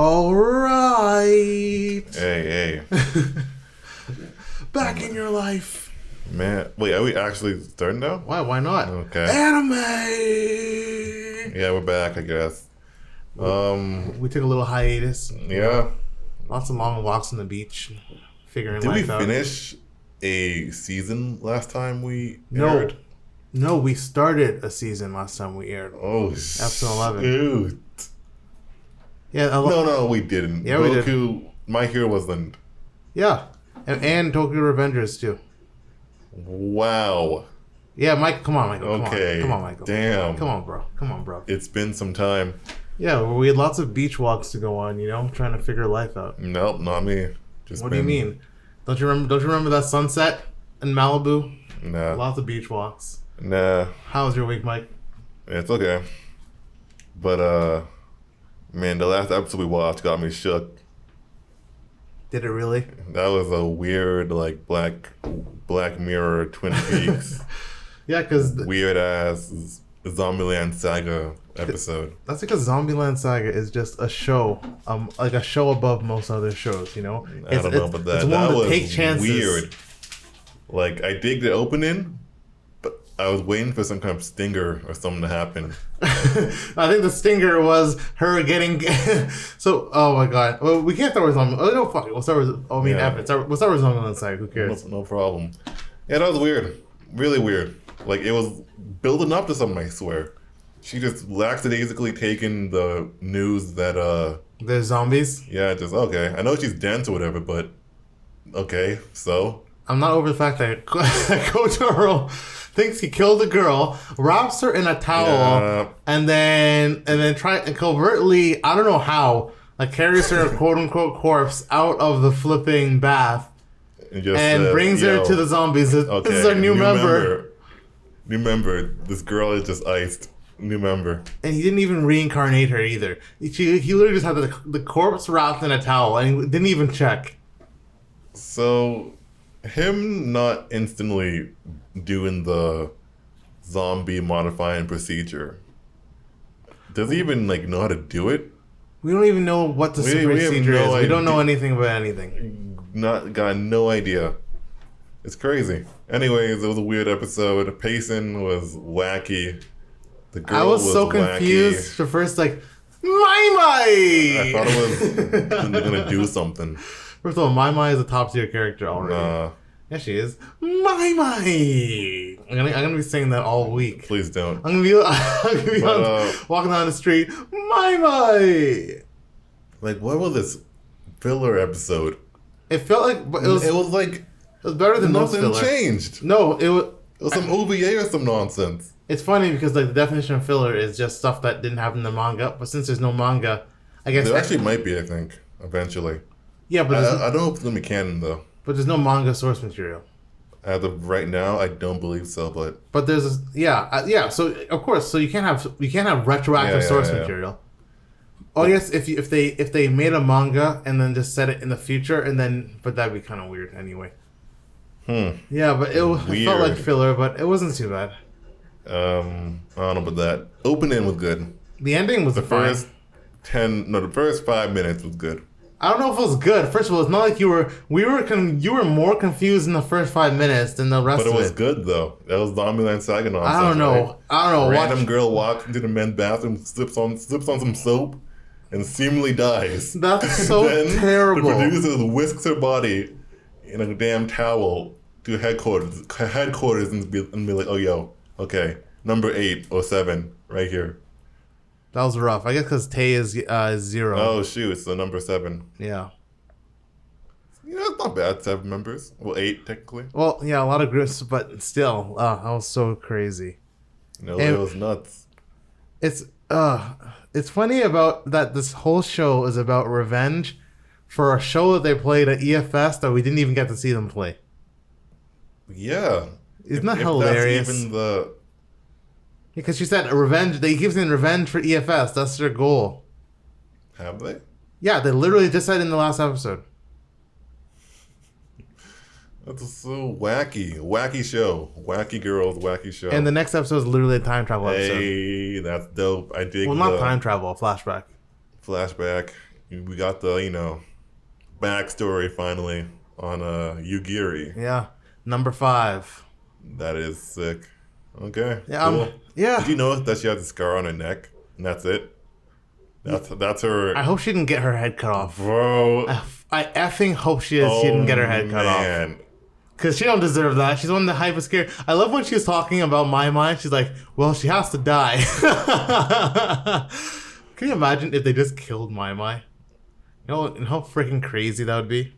All right. Hey. Back in your life. Man, wait, are we actually starting now? Why not? Okay. Anime. Yeah, we're back, I guess. We took a little hiatus. Yeah. Lots of long walks on the beach, figuring Did we life out. finish a season last time we aired? No, we started a season last time we aired. Oh, Episode 11. Shoot. Yeah. No, we didn't. Yeah, Boku, we did. My Hero wasn't. Yeah. And Tokyo Revengers too. Wow. Yeah, Mike. Come on, Michael. Okay. Come on, Michael. Damn. Come on, bro. It's been some time. Yeah, we had lots of beach walks to go on. Trying to figure life out. Nope, not me. What do you mean? Don't you remember that sunset in Malibu? Nah. Lots of beach walks. Nah. How was your week, Mike? It's okay. But, man, the last episode we watched got me shook. Did it really? That was a weird, like, Black Mirror Twin Peaks. Yeah, because... Weird-ass Zombieland Saga episode. That's because Zombieland Saga is just a show, like a show above most other shows, I don't know about that. It's one that to was take chances. Weird. Like, I dig the opening, but I was waiting for some kind of stinger or something to happen. I think the stinger was her getting... So, oh my god. Well, we can't start with Zombieland. Oh, no, fuck it. We'll start with... We'll start with Zombieland Saga. Who cares? No problem. Yeah, that was weird. Really weird. Like, it was building up to something, I swear. She just lackadaisically taken the news that, There's zombies? Yeah, just, okay. I know she's dense or whatever, but... Okay, so... I'm not over the fact that Kotaro thinks he killed a girl, wraps her in a towel, and then try and covertly, I don't know how, like carries her quote unquote corpse out of the flipping bath and brings her to the zombies. This is our new member. New member. This girl is just iced. New member. And he didn't even reincarnate her either. He literally just had the corpse wrapped in a towel and he didn't even check. So... him not instantly doing the zombie modifying procedure. Does he even know how to do it? We don't even know what the procedure is. We don't know anything about anything. Got no idea. It's crazy. Anyways, it was a weird episode. The pacing was wacky. The girl I was so confused. The first my. I thought it was gonna do something. First of all, Mai is a top tier character already. Yeah, she is. Mai. I'm gonna be saying that all week. Please don't. I'm gonna be walking down the street. Mai. Like, what was this filler episode? It felt like it was better than nothing most filler. Changed. No, it was some OVA or some nonsense. It's funny because the definition of filler is just stuff that didn't happen in the manga. But since there's no manga, I guess there actually might be. I think eventually. Yeah, but I don't know if it's gonna be canon though. But there's no manga source material. As of right now, I don't believe so. But there's So of course, you can't have retroactive source material. Oh yes, if they made a manga and then just set it in the future but that'd be kind of weird anyway. Yeah, but it felt like filler, but it wasn't too bad. I don't know about that. Opening was good. The ending was the first 5 minutes was good. I don't know if it was good. First of all, it's not like you were more confused in the first 5 minutes than the rest of it. But it was good though. That was Zombieland Saga nonsense. I don't know. Random girl walks into the men's bathroom, slips on some soap, and seemingly dies. That's so terrible. The producer whisks her body in a damn towel to headquarters and be like, oh yo, okay, number 8 or 7 right here. That was rough. I guess because Tay is 0. Oh shoot, it's the number 7. Yeah. It's not bad. 7 members. Well, 8 technically. Well, yeah, a lot of groups, but still, that was so crazy. No, it was nuts. It's funny about that. This whole show is about revenge for a show that they played at EFS that we didn't even get to see them play. Yeah. Isn't that hilarious? That's even the... Because she said revenge. They keep saying revenge for EFS. That's their goal. Have they? Yeah, they literally just said in the last episode. That's so wacky. Wacky show. Wacky girls, wacky show. And the next episode is literally a time travel episode. Hey, that's dope. I dig. Well, not time travel, a flashback. Flashback. we got the, backstory finally on Yugiri. Yeah. Number 5. That is sick. Okay. Yeah. Cool. Yeah. Did you know that she has a scar on her neck and that's it? That's her. I hope she didn't get her head cut off. Bro. I effing hope she didn't get her head cut off. Because she don't deserve that. She's one of the hyper scared. I love when she was talking about my mind. She's like, well, she has to die. Can you imagine if they just killed Mai Mai? You know how freaking crazy that would be?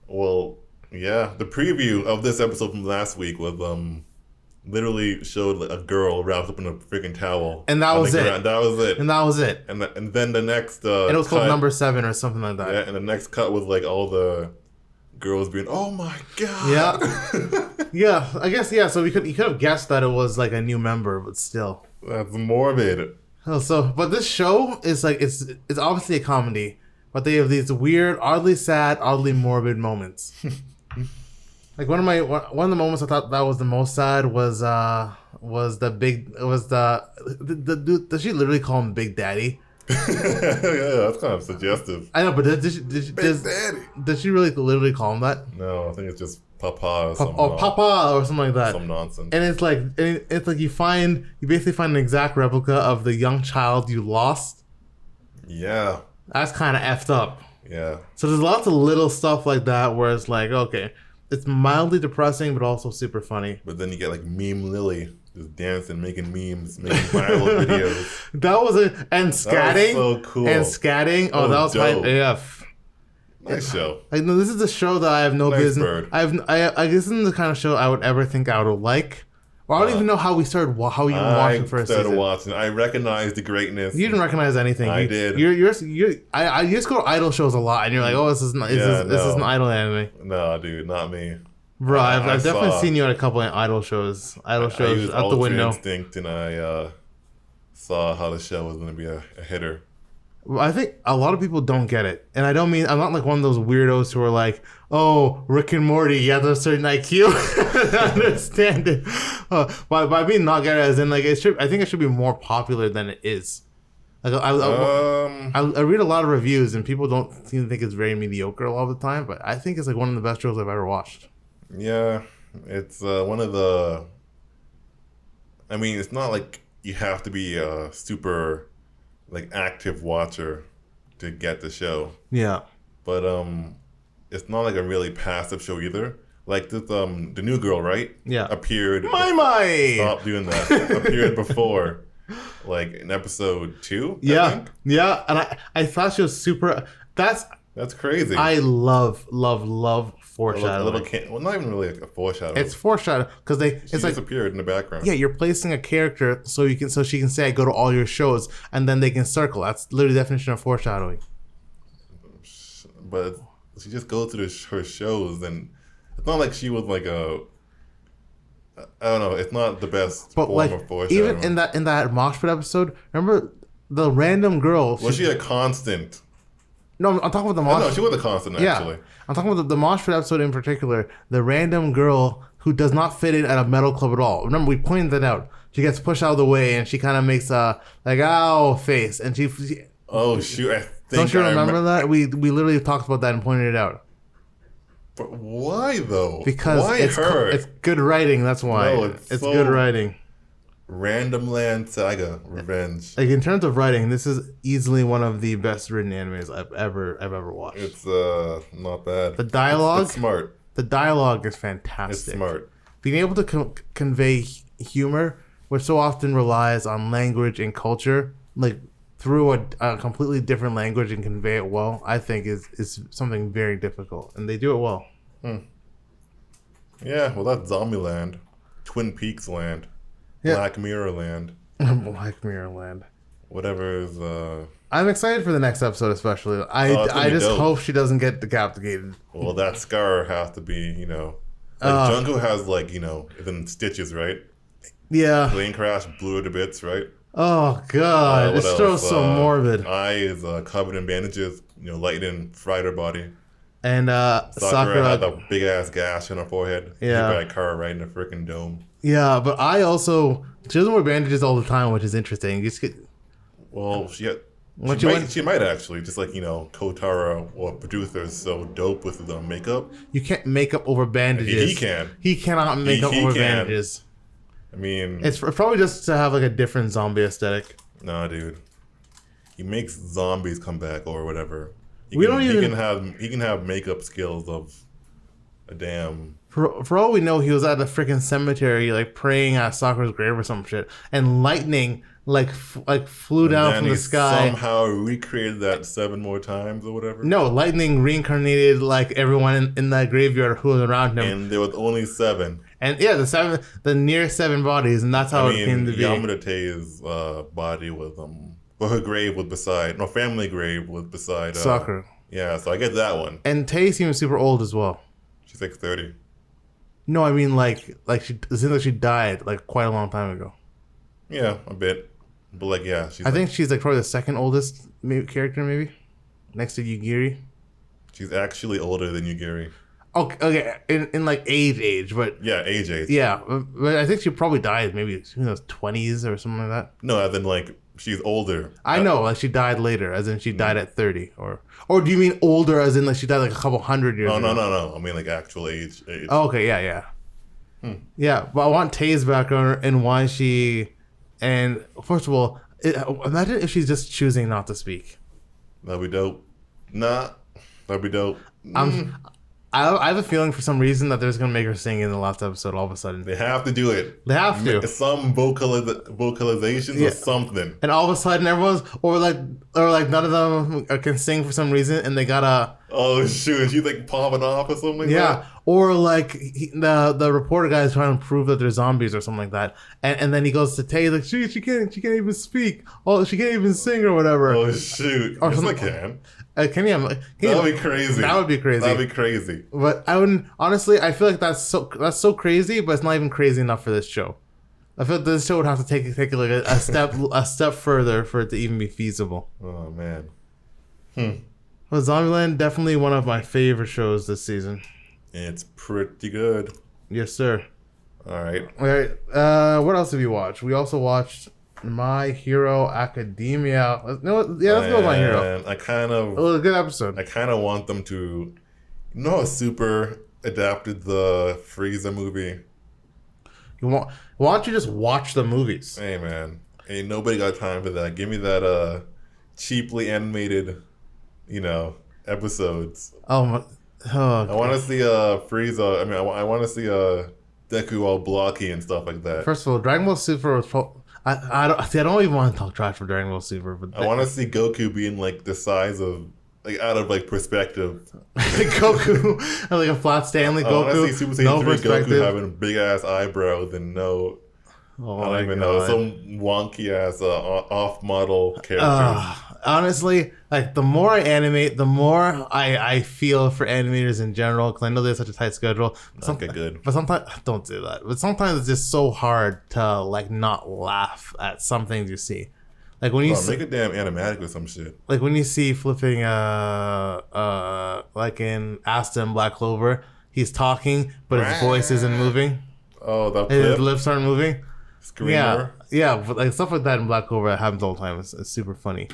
Well, yeah. The preview of this episode from last week was literally showed like a girl wrapped up in a freaking towel. And that was it. That was it. And that was it. And then the next and it was called number 7 or something like that. Yeah, and the next cut was like all the girls being, oh my god. Yeah. Yeah, I guess, yeah, so you could have guessed that it was like a new member, but still. That's morbid. But this show is like, it's obviously a comedy, but they have these weird, oddly sad, oddly morbid moments. Like one of the moments I thought that was the most sad was the dude. Does she literally call him Big Daddy? Yeah, that's kind of suggestive. I know, but Big Daddy. Does she really literally call him that? No, I think it's just Papa or something. Or Papa or something like that. Some nonsense. And it's like you basically find an exact replica of the young child you lost. Yeah. That's kind of effed up. Yeah. So there's lots of little stuff like that where it's like, okay, it's mildly depressing, but also super funny. But then you get like Meme Lily just dancing, making memes, making viral videos. That was it. And scatting. That was so cool. And scatting. Oh, that was dope. my Nice show. Like, no, this is a show that I have no business. Bird. I this isn't the kind of show I would ever think I would like. Or I don't even know how we started. How you watched the first season. Watching. I recognized the greatness. You didn't recognize anything. I did. You just go to idol shows a lot, and you're like, oh, this is an idol anime. No, dude, not me. Bro, I've definitely seen you at a couple of idol shows. Idol shows out the window. Instinct, and I saw how the show was going to be a hitter. I think a lot of people don't get it. And I'm not like one of those weirdos who are like, oh, Rick and Morty, you have a certain IQ. I understand it. By being not get it, as in, like, I think it should be more popular than it is. Like, I read a lot of reviews, and people don't seem to think it's very mediocre a lot of the time, but I think it's like one of the best shows I've ever watched. Yeah, it's one of the... I mean, it's not like you have to be a super... like active watcher to get the show. Yeah. But it's not like a really passive show either. Like this the new girl, right? Yeah. Appeared. Mai! Stop doing that. Appeared before. Like in episode 2. Yeah. I think. Yeah. And I thought she was super that's crazy. I love foreshadowing. Well, not even really a foreshadow. It's foreshadowing because she just appeared in the background. Yeah, you're placing a character so she can say I go to all your shows, and then they can circle. That's literally the definition of foreshadowing. But she just goes to her shows, and it's not like she was like a. I don't know. It's not the best form of foreshadowing. Even in that mosh pit episode, remember the random girl? Was she a constant? No, I'm talking about the mosh. No, she was a constant, actually. Yeah. I'm talking about the mosh pit episode in particular. The random girl who does not fit in at a metal club at all. Remember, we pointed that out. She gets pushed out of the way, and she kind of makes a, like, ow face. And she oh, shoot. I think don't you remember that? We literally talked about that and pointed it out. But why, though? Because it's good writing, that's why. No, it's so good writing. Zombieland Saga Revenge. Like, in terms of writing, this is easily one of the best written animes I've ever watched. It's not bad. The dialogue, it's smart. The dialogue is fantastic. It's smart. Being able to convey humor, which so often relies on language and culture, like through a completely different language and convey it well, I think is something very difficult, and they do it well. Yeah, well, that's Zombieland, Twin Peaks land. Yeah. Black Mirror Land. Black Mirror Land. Whatever is. I'm excited for the next episode, especially. I just hope she doesn't get decapitated. Well, that scar has to be, like Junko has, in stitches, right? Yeah. Plane crash blew her to bits, right? Oh God, this show's so morbid. Eye is covered in bandages. Lightning fried her body. And Sakura had a big ass gash on her forehead. Yeah. Hit by a car right in the freaking dome. Yeah, but she doesn't wear bandages all the time, which is interesting. Well, she had She might actually, just like, Kotaro or producer is so dope with the makeup. You can't make up over bandages. He can. He cannot make up over bandages. I mean, it's probably just to have like a different zombie aesthetic. Nah, dude. He makes zombies come back or whatever. He can have makeup skills of a damn. For all we know, he was at a freaking cemetery, like praying at Sakura's grave or some shit, and lightning flew down from the sky. Somehow recreated that 7 more times or whatever. No, lightning reincarnated like everyone in that graveyard who was around him, and there was only 7. And yeah, the near 7 bodies, and that's how it came to be. Yamadate's body was or her grave was beside, family grave was beside Sakura. Yeah, so I get that one. And Tay seems super old as well. She's like 30. No, I mean like it seems like she died like quite a long time ago. Yeah, a bit, but like yeah, I think she's like probably the second oldest character, maybe next to Yugiri. She's actually older than Yugiri. Okay, in like age, but yeah, age. Yeah, but I think she probably died maybe in those 20s or something like that. No, as in like she's older. I know, like she died later, as in she died at 30, or do you mean older, as in like she died like a couple hundred years ago? No. I mean like actual age. Oh, okay, yeah. Yeah, but I want Tay's background and why she. And first of all, imagine if she's just choosing not to speak. That'd be dope. That'd be dope. I have a feeling for some reason that they're just gonna make her sing in the last episode all of a sudden. They have to do it. They have to. Some vocalizations or something. And all of a sudden everyone's or like none of them can sing for some reason, and they gotta. Oh shoot! She's like popping off or something. Yeah, or like the reporter guy is trying to prove that they're zombies or something like that, and then he goes to Tay like she can't even speak. Oh, she can't even sing or whatever. Oh shoot! Or yes, I can. Can you? That would be crazy. That would be crazy. That'd be crazy. But I wouldn't. Honestly, I feel like that's so crazy, but it's not even crazy enough for this show. I feel like this show would have to take like a step further for it to even be feasible. Oh man. Well, Zombieland, definitely one of my favorite shows this season. It's pretty good. Yes, sir. All right. What else have you watched? We also watched My Hero Academia. Let's go with My Hero. It was a good episode. I kind of want them to, Super adapted the Frieza movie. Why don't you just watch the movies? Hey man, ain't nobody got time for that. Give me that cheaply animated, episodes. I want to see Frieza. I mean, I want to see Deku all blocky and stuff like that. First of all, Dragon Ball Super was. I don't even want to talk trash for Dragon Ball Super, but I want to see Goku being like the size of, like, out of like perspective. Goku, like a flat Stanley Goku. I want to see Super Saiyan 3 Goku having big ass eyebrows and no. I don't even know, some wonky ass off model character. Honestly, like the more I animate, the more I feel for animators in general, because I know they have such a tight schedule. Okay, good. But sometimes don't do that. But sometimes it's just so hard to like not laugh at some things you see. Like when you make a damn animatic or some shit. Like when you see flipping like in Asta and Black Clover, he's talking but his voice isn't moving. Oh, that his lips aren't moving. Screamer. Yeah, but like stuff like that in Black Clover happens all the time. It's super funny.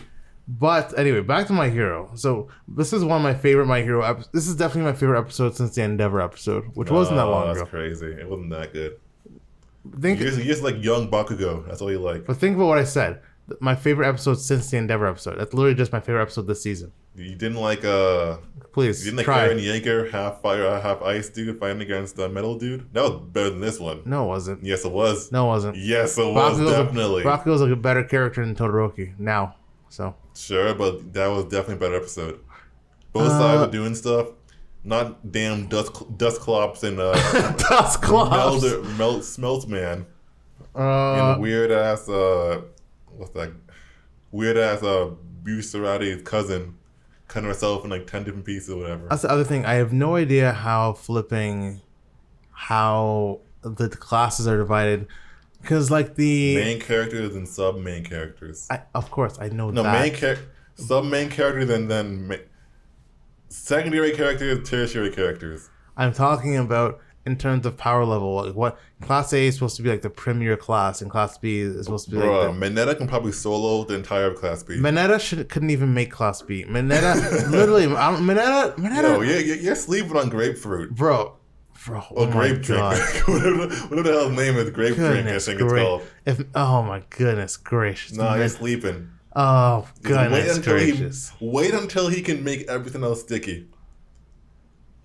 But anyway, back to My Hero. So this is one of my favorite My Hero episodes. This is definitely my favorite episode since the Endeavor episode, which wasn't that long ago. That's crazy. It wasn't that good. You're just like young Bakugo. That's all you like. But think about what I said. My favorite episode since the Endeavor episode. That's literally just my favorite episode this season. You didn't like Please, you didn't like try. Eren Yeager, half fire, half ice dude fighting against the metal dude? That was better than this one. No, it wasn't. Yes, it was. No, it wasn't. Yes, it was, definitely. Bakugo's like a better character than Todoroki now. So sure, but that was definitely a better episode. Both sides were doing stuff. Not damn dust clops and dust clops. Smelt man. And weird ass what's that? Weird ass Busarati's cousin cutting herself in like 10 different pieces or whatever. That's the other thing. I have no idea how the classes are divided. Because like the main characters and sub main characters. Of course, I know that. No, sub main characters and then secondary characters, tertiary characters. I'm talking about in terms of power level. Like what class A is supposed to be like the premier class, and class B is supposed to be like. Mineta can probably solo the entire class B. Mineta couldn't even make class B. Mineta, literally, Mineta. Yo, you're sleeping on grapefruit, bro. Or grape drink. Whatever the hell the name is, grape drink. I think it's called. Oh my goodness gracious! Nah, you're sleeping. Oh goodness gracious! Wait until he can make everything else sticky.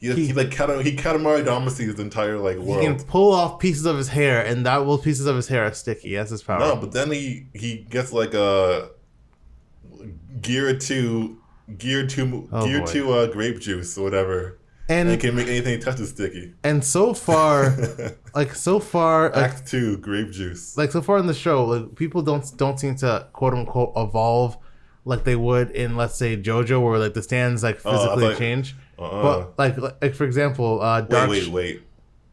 He Katamari Damacy his entire like world. He can pull off pieces of his hair, and pieces of his hair are sticky. That's his power. No, but then he gets like a gear to grape juice or whatever. And he can make anything he touches sticky. And so far, Act 2, grape juice. Like so far in the show, like people don't seem to quote unquote evolve like they would in, let's say, JoJo, where like the stands like physically change. But like for example, wait.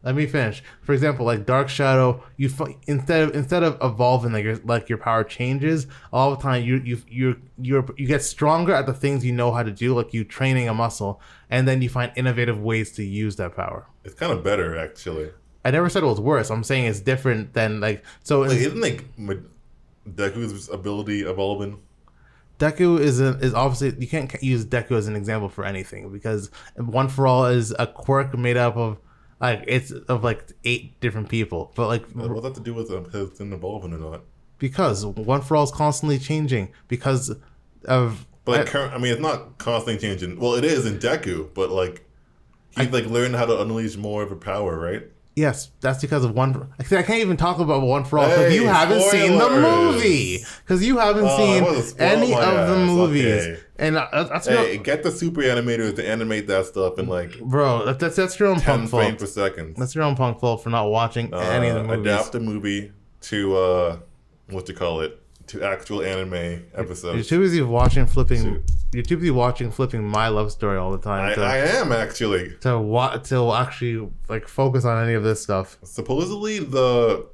Let me finish. For example, like Dark Shadow, instead of evolving, like your power changes all the time. You get stronger at the things you know how to do, like you training a muscle, and then you find innovative ways to use that power. It's kind of better, actually. I never said it was worse. I'm saying it's different than like so. Like, isn't like Deku's ability evolving? Deku is obviously, you can't use Deku as an example for anything, because One For All is a quirk made up of like 8 different people. But like, what does that to do with his evolving or not? Because One For All is constantly changing because of. But like, I mean, it's not constantly changing. Well, it is in Deku, but like he's like learning how to unleash more of her power, right? Yes, that's because of I can't even talk about One For All because you haven't seen the movie. Because you haven't seen any of the movies. Okay. And that's get the super animators to animate that stuff in like... Bro, that's your own punk fault. 10 frames per second. That's your own punk fault for not watching any of the movies. Adapt the movie to, to actual anime episodes. You're too busy watching flipping My Love Story all the time. I am actually to actually like focus on any of this stuff. Supposedly the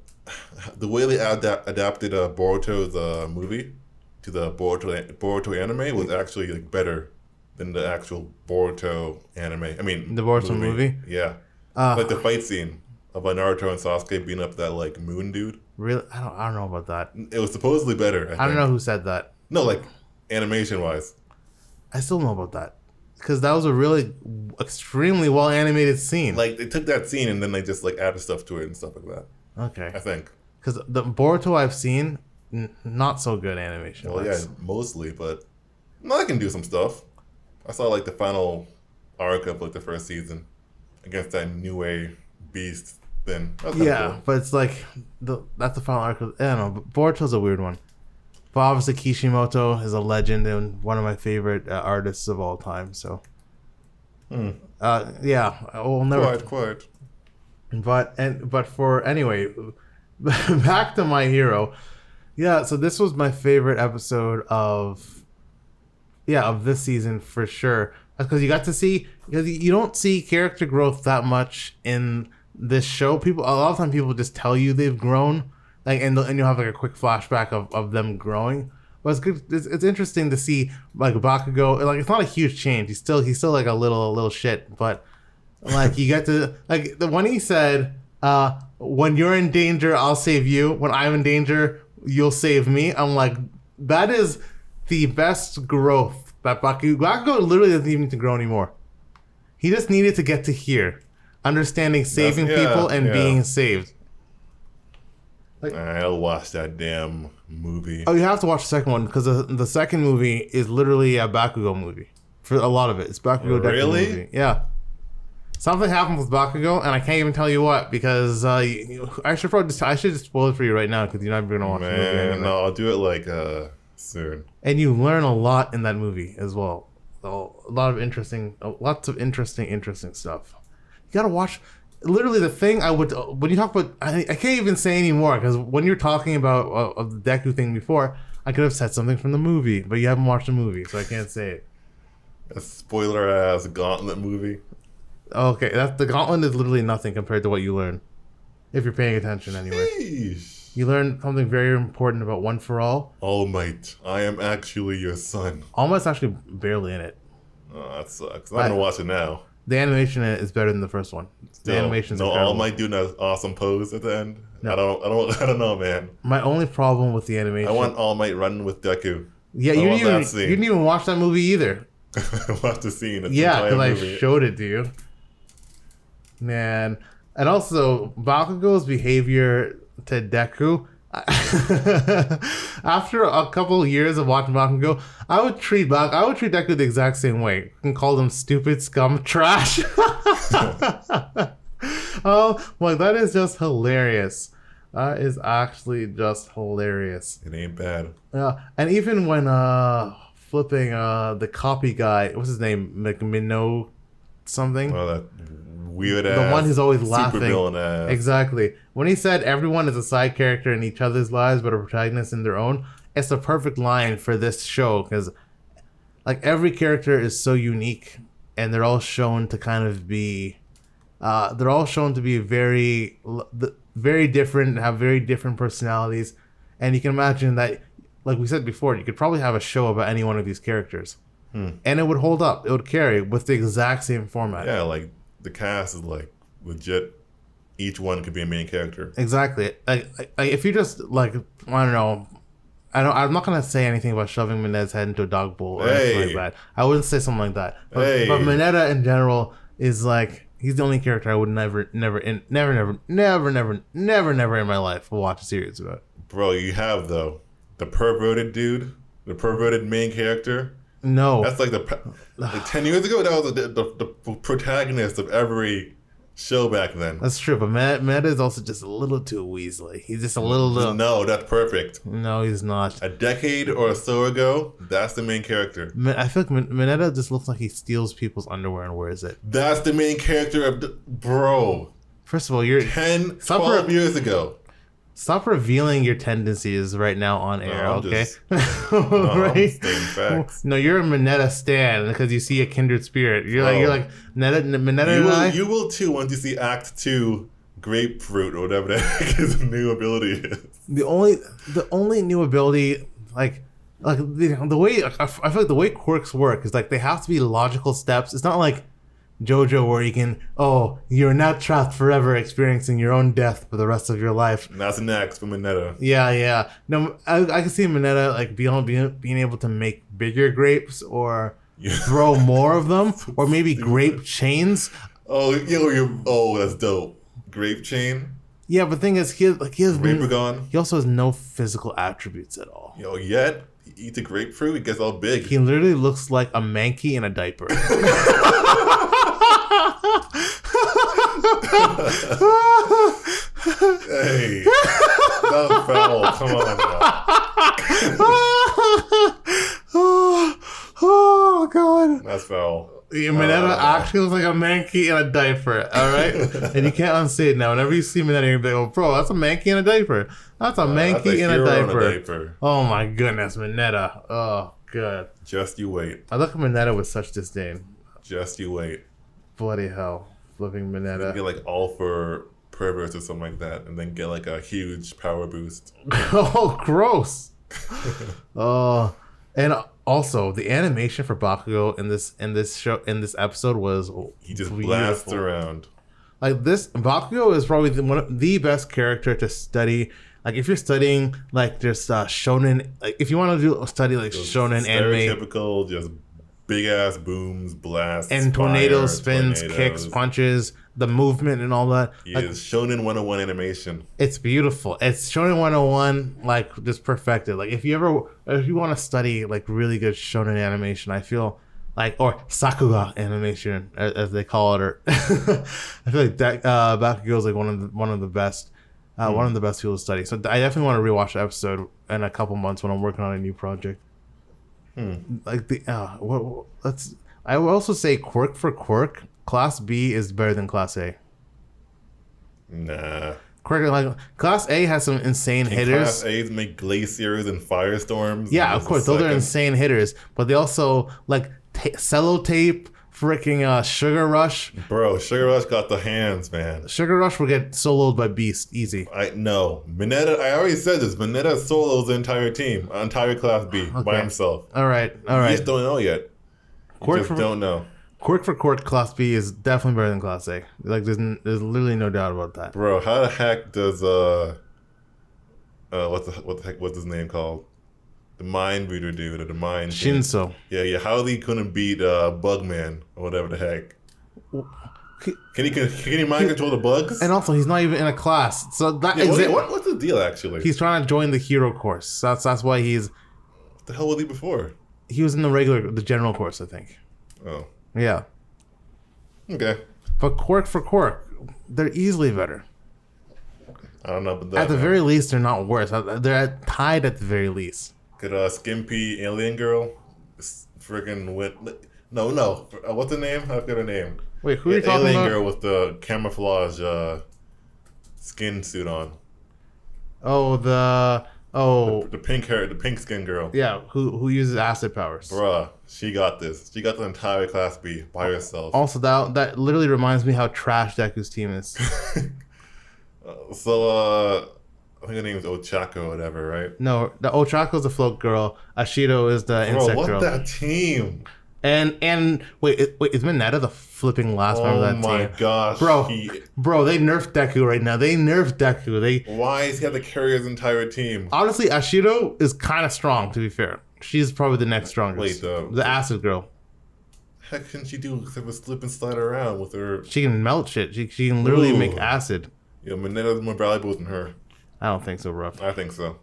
way they adapted Boruto's movie to the Boruto anime was actually like better than the actual Boruto anime. I mean, the Boruto movie? Yeah, like the fight scene of Naruto and Sasuke beating up that like moon dude. Really? I don't know about that. It was supposedly better. I don't know who said that. No, like animation wise. I still know about that because that was a really extremely well animated scene. Like they took that scene and then they just like added stuff to it and stuff like that. Okay. I think because the Boruto I've seen, not so good animation. Well, yeah, mostly, but I can do some stuff. I saw like the final arc of like the first season against that New beast. Then cool. But it's like that's the final arc. I don't know. But Boruto's a weird one. But obviously Kishimoto is a legend and one of my favorite artists of all time. So, yeah, we'll never quiet. But for anyway, back to My Hero. Yeah, so this was my favorite episode of this season for sure. Because you got to see, because you don't see character growth that much in this show. A lot of time people just tell you they've grown, like, and you'll have like a quick flashback of them growing. But it's good. It's interesting to see like Bakugo. Like, it's not a huge change. He's still like a little shit. But like you get to like when he said, "When you're in danger, I'll save you. When I'm in danger, you'll save me." I'm like, that is the best growth that Bakugo literally doesn't even need to grow anymore. He just needed to get to here. Understanding saving people and being saved. Like, I'll watch that damn movie. Oh, you have to watch the second one because the second movie is literally a Bakugo movie. For a lot of it, it's Bakugo. Really? Deku movie. Yeah. Something happened with Bakugo, and I can't even tell you what because I should just spoil it for you right now because you're not even gonna watch the movie. Anyway. No, I'll do it like soon. And you learn a lot in that movie as well. Lots of interesting stuff. You gotta watch. Literally, the thing when you talk about, I can't even say anymore because when you're talking about the Deku thing before, I could have said something from the movie, but you haven't watched the movie, so I can't say it. A spoiler ass Gauntlet movie. Okay, the Gauntlet is literally nothing compared to what you learn, if you're paying attention anyway. Sheesh. You learn something very important about One For All. All Might, I am actually your son. All Might's actually barely in it. Oh, that sucks. I'm not gonna watch it now. The animation is better than the first one. The animation's incredible. All Might do an awesome pose at the end. No. I don't know, man. My only problem with the animation. I want All Might running with Deku. Yeah, you didn't even watch that movie either. I watched the scene. Yeah, because I showed it to you. Man. And also, Bakugo's behavior to Deku. After a couple of years of watching Bakugo, I would treat Deku the exact same way and call them stupid scum trash. Oh, like that is just hilarious. That is actually just hilarious. It ain't bad. And even when flipping the copy guy, what's his name, McMinno something? Oh, that weird ass. The one who's always laughing. Supervillain ass. Exactly. When he said everyone is a side character in each other's lives, but a protagonist in their own, it's the perfect line for this show because, like, every character is so unique, and they're all shown to kind of be, very, very different, have very different personalities, and you can imagine that, like we said before, you could probably have a show about any one of these characters, and it would hold up. It would carry with the exact same format. Yeah, like the cast is like legit. Each one could be a main character. Exactly. Like if you just like, I don't know. I'm not gonna say anything about shoving Mineta's head into a dog bowl or anything like that. I wouldn't say something like that. But Mineta in general is like, he's the only character I would never in my life will watch a series about. Bro, you have though the perverted dude, the perverted main character. No, that's like like 10 years ago. That was the protagonist of every show back then. That's true, but Mineta is also just a little too Weasley. He's just a little. No, that's perfect. No, he's not. A decade or so ago, that's the main character. I feel like Mineta just looks like he steals people's underwear and wears it. That's the main character of bro. First of all, you're 12 years ago. Stop revealing your tendencies right now on air, okay? Right? I'm stating facts. No, you're a Mineta stan because you see a kindred spirit. You're like Mineta. You will too once you see Act 2 Grapefruit or whatever the heck his new ability is. The only new ability, like the way I feel like the way quirks work is like they have to be logical steps. It's not like JoJo where you can, you're not trapped forever experiencing your own death for the rest of your life. And that's next for Mineta. Yeah. No, I can see Mineta like being able to make bigger grapes or throw more of them, or maybe grape chains. That's dope. Grape chain. Yeah, but the thing is, he also has no physical attributes at all. Yet he eats a grapefruit, he gets all big. He literally looks like a manky in a diaper. Hey, that was foul. Come on now. Oh God, that's foul. Mineta actually looks like a manky in a diaper. All right, and you can't unsee it now. Whenever you see Mineta, you're like, "Oh, bro, that's a manky in a diaper. That's a manky in a diaper." Oh my goodness, Mineta. Oh, good. Just you wait. I look at Mineta with such disdain. Just you wait. Bloody hell. Flipping Mineta. Get like all for perverts or something like that, and then get like a huge power boost. Oh, gross. And also the animation for Bakugo in this episode was he just blasts around. Like this, Bakugo is probably one of the best character to study. Like if you're studying like just shonen, like if you want to study like those shonen anime, stereotypical just big ass booms, blasts, and tornadoes, spins, kicks, punches, the movement and all that. Yeah, it's Shonen 101 animation. It's beautiful. It's Shonen 101, like just perfected. Like if you want to study like really good shonen animation, I feel like, or Sakuga animation as they call it, or I feel like that Bakugo is like one of the best people to study. So I definitely want to rewatch the episode in a couple months when I'm working on a new project. Like I will also say quirk for quirk, Class B is better than Class A. Nah. Quirk, like Class A has some insane hitters. Class A's make glaciers and firestorms. Yeah, of course, those are insane hitters. But they also like Sellotape, freaking Sugar Rush. Bro, Sugar Rush got the hands, man. Sugar Rush will get soloed by Beast easy. No, Mineta. I already said this. Mineta solos the entire team, entire Class B by himself. All right. You just don't know yet. Don't know. Quirk for quirk, Class B is definitely better than Class A. Like, there's literally no doubt about that. Bro, how the heck does what the heck what's his name called? The mind reader dude or the mind Shinso. Yeah. How he couldn't beat Bugman or whatever the heck? Can he mind control the bugs? And also, he's not even in a class. So that is it. What's the deal actually? He's trying to join the hero course. That's why he's. What the hell was he before? He was in the general course, I think. Oh. Yeah. Okay. But quirk for quirk, they're easily better. I don't know about that. At the very least, they're not worse. They're tied at the very least. Could Skimpy alien girl freaking with no what's her name? I forget her name. Wait, who are you talking alien about? Girl with the camouflage skin suit on. The pink hair, the pink skin girl. Yeah, who uses acid powers. Bruh, she got this. She got the entire Class B by herself. Also, that literally reminds me how trash Deku's team is. I think her name is Ochako or whatever, right? No, the Ochako's the float girl. Ashido is the insect Bro, girl. what that team? And wait, is Mineta the flipping last member of that team? Oh my gosh, bro, they nerfed Deku right now. They nerfed Deku. Why is he have to carry his entire team? Honestly, Ashido is kind of strong. To be fair, she's probably the next strongest. Wait, the acid girl. Heck, can she do except for slip and slide around with her? She can melt shit. She can literally make acid. Yeah, Mineta's more valuable than her. I don't think so, rough. I think so.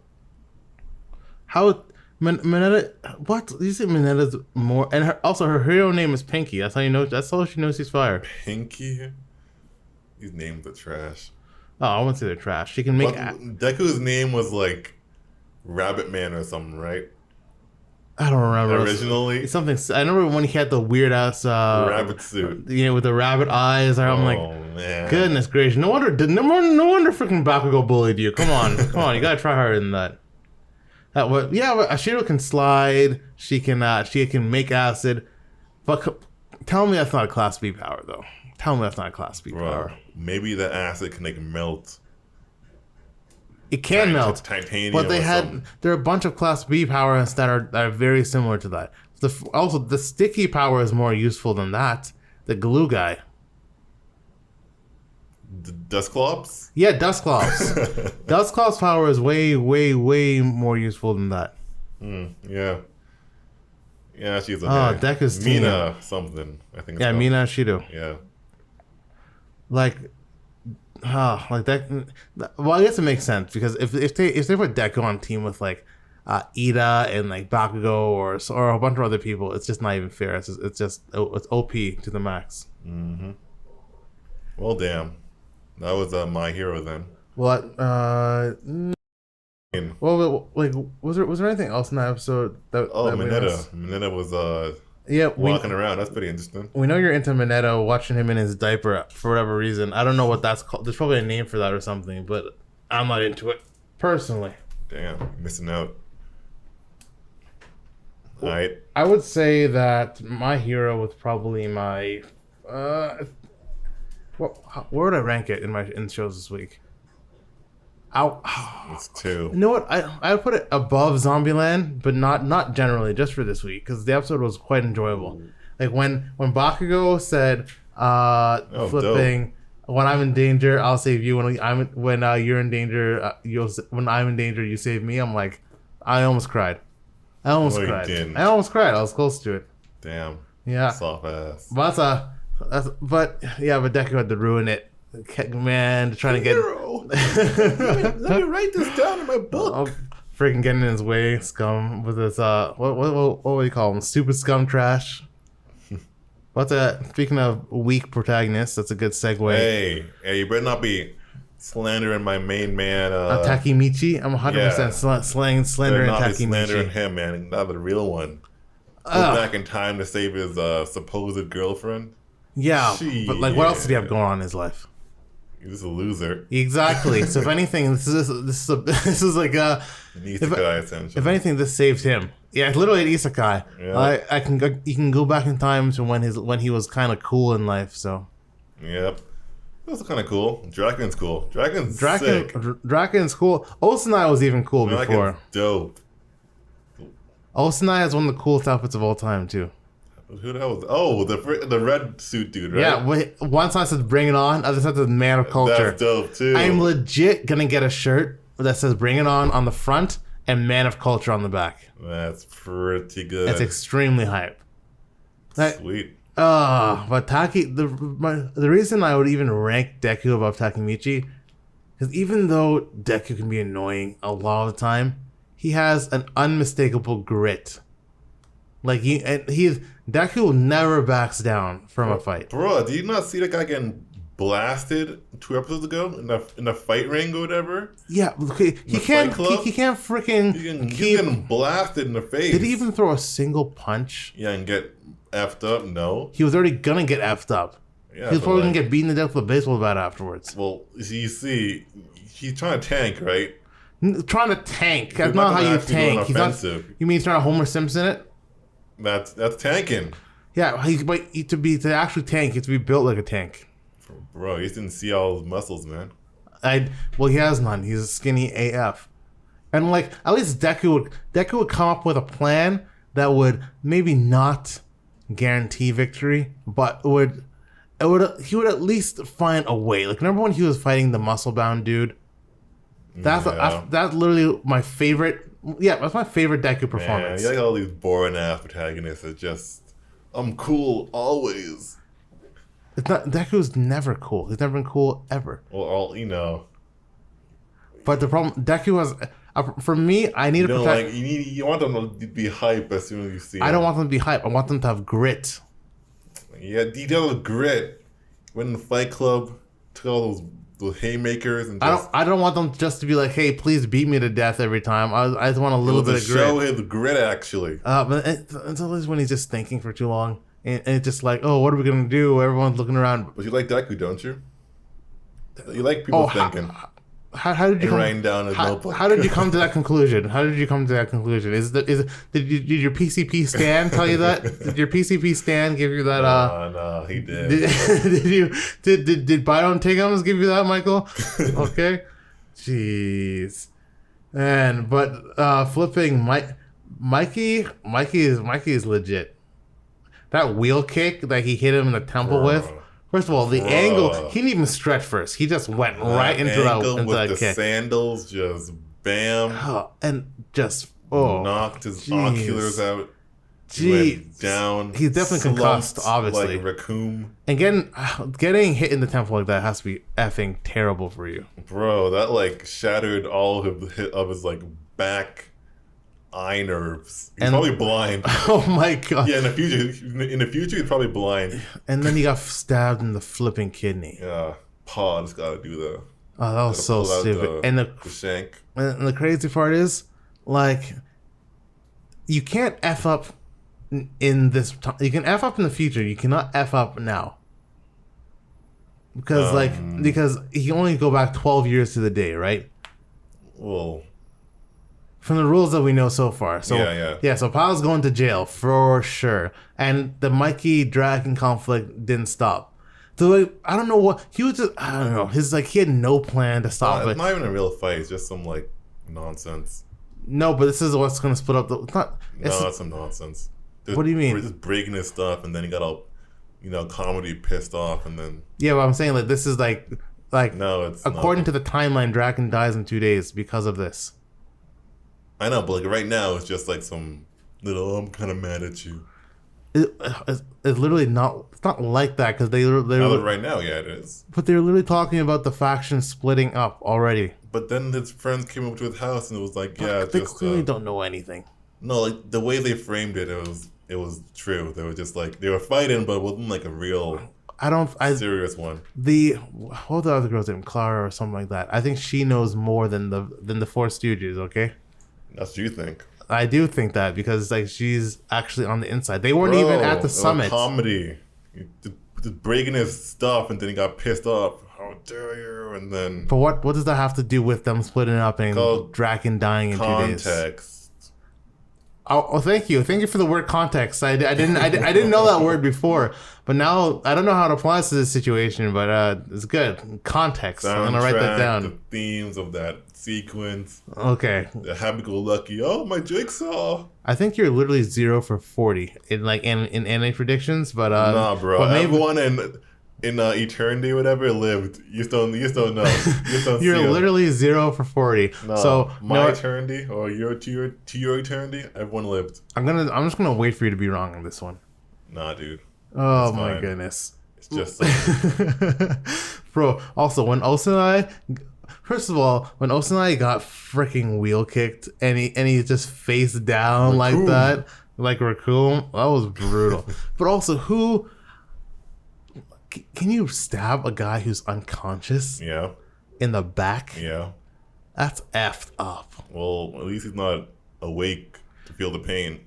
How Mineta? What you say? Mineta's more, and her hero name is Pinky. That's how you know. That's all she knows. She's fire. Pinky. These names are trash. Oh, I wouldn't say they're trash. She can make. Deku's name was like Rabbit Man or something, right? I don't remember. Originally, it's something. I remember when he had the weird ass rabbit suit. With the rabbit eyes. I'm like, man. Goodness gracious! No wonder freaking Bakugo bullied you. Come on, you gotta try harder than that. But Ashido can slide. She can make acid. But tell me that's not a Class B power, though. Tell me that's not a Class B power. Maybe the acid can like melt. It can melt. Titanium. But there are a bunch of Class B powers that are very similar to that. Also, the sticky power is more useful than that. The glue guy. Dusclops? Yeah, Dusclops. Dusclops' power is way, way, way more useful than that. Yeah. Yeah, she's a Deku's team. Mina something, I think. Yeah, Mina Ashido. Yeah. Like that. Well, I guess it makes sense because if they put Deku on a team with like Ida and like Bakugo or a bunch of other people, it's just not even fair. It's OP to the max. Mm-hmm. Well, damn. That was my hero then. What? Well, like, was there anything else in that episode? Mineta was walking around. That's pretty interesting. We know you're into Mineta, watching him in his diaper for whatever reason. I don't know what that's called. There's probably a name for that or something, but I'm not into it personally. Damn, you're missing out. All right. I would say that my hero was probably my. Where would I rank it in shows this week? It's 2. You know what? I would put it above Zombieland, but not generally, just for this week, because the episode was quite enjoyable. Like when Bakugo said, flipping, dope. When I'm in danger, I'll save you. When you're in danger, when I'm in danger, you save me. I'm like, I almost cried. I almost cried. I was close to it. Damn. Yeah. Soft ass. But Deku had to ruin it. Man, trying to get. Let me write this down in my book. Freaking getting in his way, scum with his what do you call him? Stupid scum trash. What's that? Speaking of weak protagonists, that's a good segue. Hey, you better not be slandering my main man. Takemichi. I'm 100% slandering Takemichi. Slandering him, man. Not the real one. Go back in time to save his supposed girlfriend. Yeah, but like, what else did he have going on in his life? He's just a loser. Exactly. So if anything, this is like a an isekai essentially. If anything, this saved him. Yeah, it's literally an isekai. Yeah. You can go back in time to when he was kind of cool in life. So. Yep. That's kind of cool. Draken's cool. Draken's sick. Draken's cool. Osanai was even cool before. Dope. Osanai has one of the coolest outfits of all time too. Who the hell was? Oh, the red suit dude, right? Yeah, one side says "Bring It On," other side says "Man of Culture." That's dope too. I'm legit gonna get a shirt that says "Bring It On" the front and "Man of Culture" on the back. That's pretty good. It's extremely hype. Sweet. But the reason I would even rank Deku above Takemichi is even though Deku can be annoying a lot of the time, he has an unmistakable grit. Like Deku never backs down from a fight. Bro, do you not see the guy getting blasted 2 episodes ago in the fight ring or whatever? Yeah, he can't freaking. He's getting blasted in the face. Did he even throw a single punch? Yeah, and get effed up? No. He was already gonna get effed up. Yeah, he was probably gonna get beaten to death with a baseball bat afterwards. Well, you see, he's trying to tank, right? Trying to tank. That's not how you tank. He's not, you mean he's trying to Homer Simpson it? That's tanking. Yeah, to actually tank, you have to be built like a tank. Bro, you didn't see all his muscles, man. Well, he has none. He's skinny AF. And like, at least Deku would come up with a plan that would maybe not guarantee victory, but he would at least find a way. Like, remember when he was fighting the muscle bound dude? That's literally my favorite. Yeah, that's my favorite Deku performance. Man, you like all these boring ass protagonists that just, I'm cool always. It's not, Deku's never cool. He's never been cool ever. Well, But the problem, Deku has, for me, I need to protect. Like, you want them to be hype as soon as you see them. I don't want them to be hype. I want them to have grit. Yeah, detail of grit. Went in the Fight Club, took all those haymakers, and just, I don't want them just to be like, hey, please beat me to death every time. I just want a little bit of grit. Show him the grit, actually. But it's always when he's just thinking for too long. And it's just like, oh, what are we going to do? Everyone's looking around. But you like Deku, don't you? You like people thinking. How did you writing down a notebook? How did you come to that conclusion? Did your PCP scan tell you that? Did your PCP scan give you that? No, he did. Did Byron Tingham's give you that, Michael? Okay, jeez, but flipping Mikey is legit. That wheel kick that he hit him in the temple with. First of all, the angle, he didn't even stretch first. He just went right into that kick. The sandals just bam. And just, knocked his oculars out. Went down. He's definitely concussed, obviously. Like a raccoon. And getting hit in the temple like that has to be effing terrible for you. Bro, that like shattered all of his like back eye nerves. He's probably blind. Oh my god. Yeah, in the future he's probably blind. And then he got stabbed in the flipping kidney. Yeah. Pa's gotta do that. Oh, that was so stupid. And the shank. And the crazy part is, like, you can't F up in this time. You can F up in the future. You cannot F up now. Because because he can only go back 12 years to the day, right? Well, from the rules that we know so far. So so Pa's going to jail for sure. And the Mikey Dragon conflict didn't stop. So like, I don't know what he was just, I don't know. He had no plan to stop it. It's not even a real fight, it's just some like nonsense. No, but this is what's gonna split up it's some nonsense. What do you mean? We're just breaking his stuff and then he got all comedy pissed off and then but I'm saying like this is like no, it's according to the timeline, Dragon dies in 2 days because of this. I know, but like right now, it's just like some little. I'm kind of mad at you. It's literally not. It's not like that because they right now, yeah, it is. But they're literally talking about the factions splitting up already. But then his friends came up to his house and it was like, yeah, they clearly don't know anything. No, like the way they framed it, it was true. They were just like they were fighting, but it wasn't like a real. Serious one. What was the other girl's name? Clara or something like that. I think she knows more than the Four Stooges. Okay. That's what you think. I do think that because like she's actually on the inside. They weren't even at the summit. Comedy, just breaking his stuff, and then he got pissed off. How dare you? And then. But what does that have to do with them splitting up and Draken dying in 2 days? Context. Oh, thank you for the word context. I didn't know that word before, but now I don't know how to apply this to this situation. But it's good context. Soundtrack, I'm gonna write that down. The themes of that sequence. Okay. The happy-go-lucky. Oh, my jigsaw. I think you're literally 0 for 40 in anime predictions, but nah, bro. But maybe, everyone in eternity, whatever, lived. You still know. You don't you're see literally 0 for 40. No, so my eternity or your eternity, everyone lived. I'm just gonna wait for you to be wrong on this one. Nah, dude. Oh my goodness. It's just bro. Also, when Osanai, first of all, when Osanai got freaking wheel kicked and he just face down like that, like Raccoon, that was brutal. But also, who? Can you stab a guy who's unconscious? Yeah. In the back? Yeah. That's effed up. Well, at least he's not awake to feel the pain.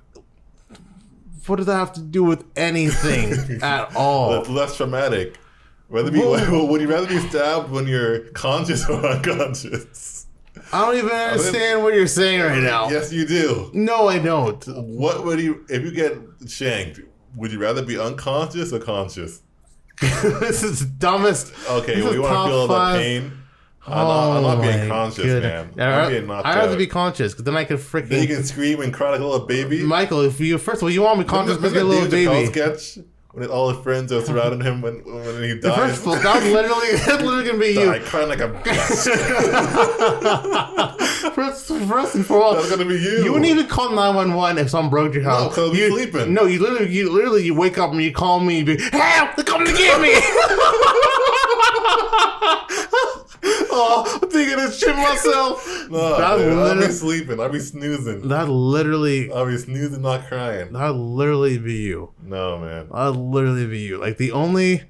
What does that have to do with anything at all? It's less traumatic. Would you rather be stabbed when you're conscious or unconscious? I don't even understand what you're saying right now. Yes, you do. No, I don't. What would you, if you get shanked, would you rather be unconscious or conscious? This is the dumbest. Okay, well, you want to feel the pain? I'm not being conscious, man. I'm being knocked out. I'd rather be conscious, because then I could freaking... Then you can scream and cry like a little baby? Michael, first of all, you want me conscious because you're a little baby. Sketch? When all his friends are surrounding him when he dies. First of all, that's literally gonna be you. I crying like a bitch. first and foremost, that's gonna be you. You wouldn't even call 911 if someone broke your house. No, because I'll be sleeping. No, you literally wake up and you call me and be, help! They're coming to get me! Oh, I'm thinking of shit myself. No, I'll be sleeping. I'll be snoozing. I'll be snoozing, not crying. That'd literally be you. No, man. That'd literally be you. Like the only...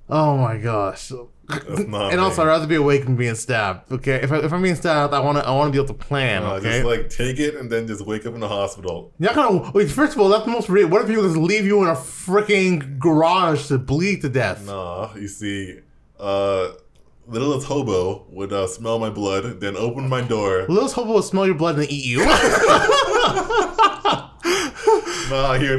Oh my gosh. That's not and also, I'd rather be awake than being stabbed. Okay, if I'm being stabbed, I want to be able to plan. Okay, just like take it and then just wake up in the hospital. You're not gonna wait. First of all, that's the most real. What if people just leave you in a freaking garage to bleed to death? Nah, you see, Littlest Hobo would smell my blood, then open my door. Littlest Hobo would smell your blood and eat you. Nah, he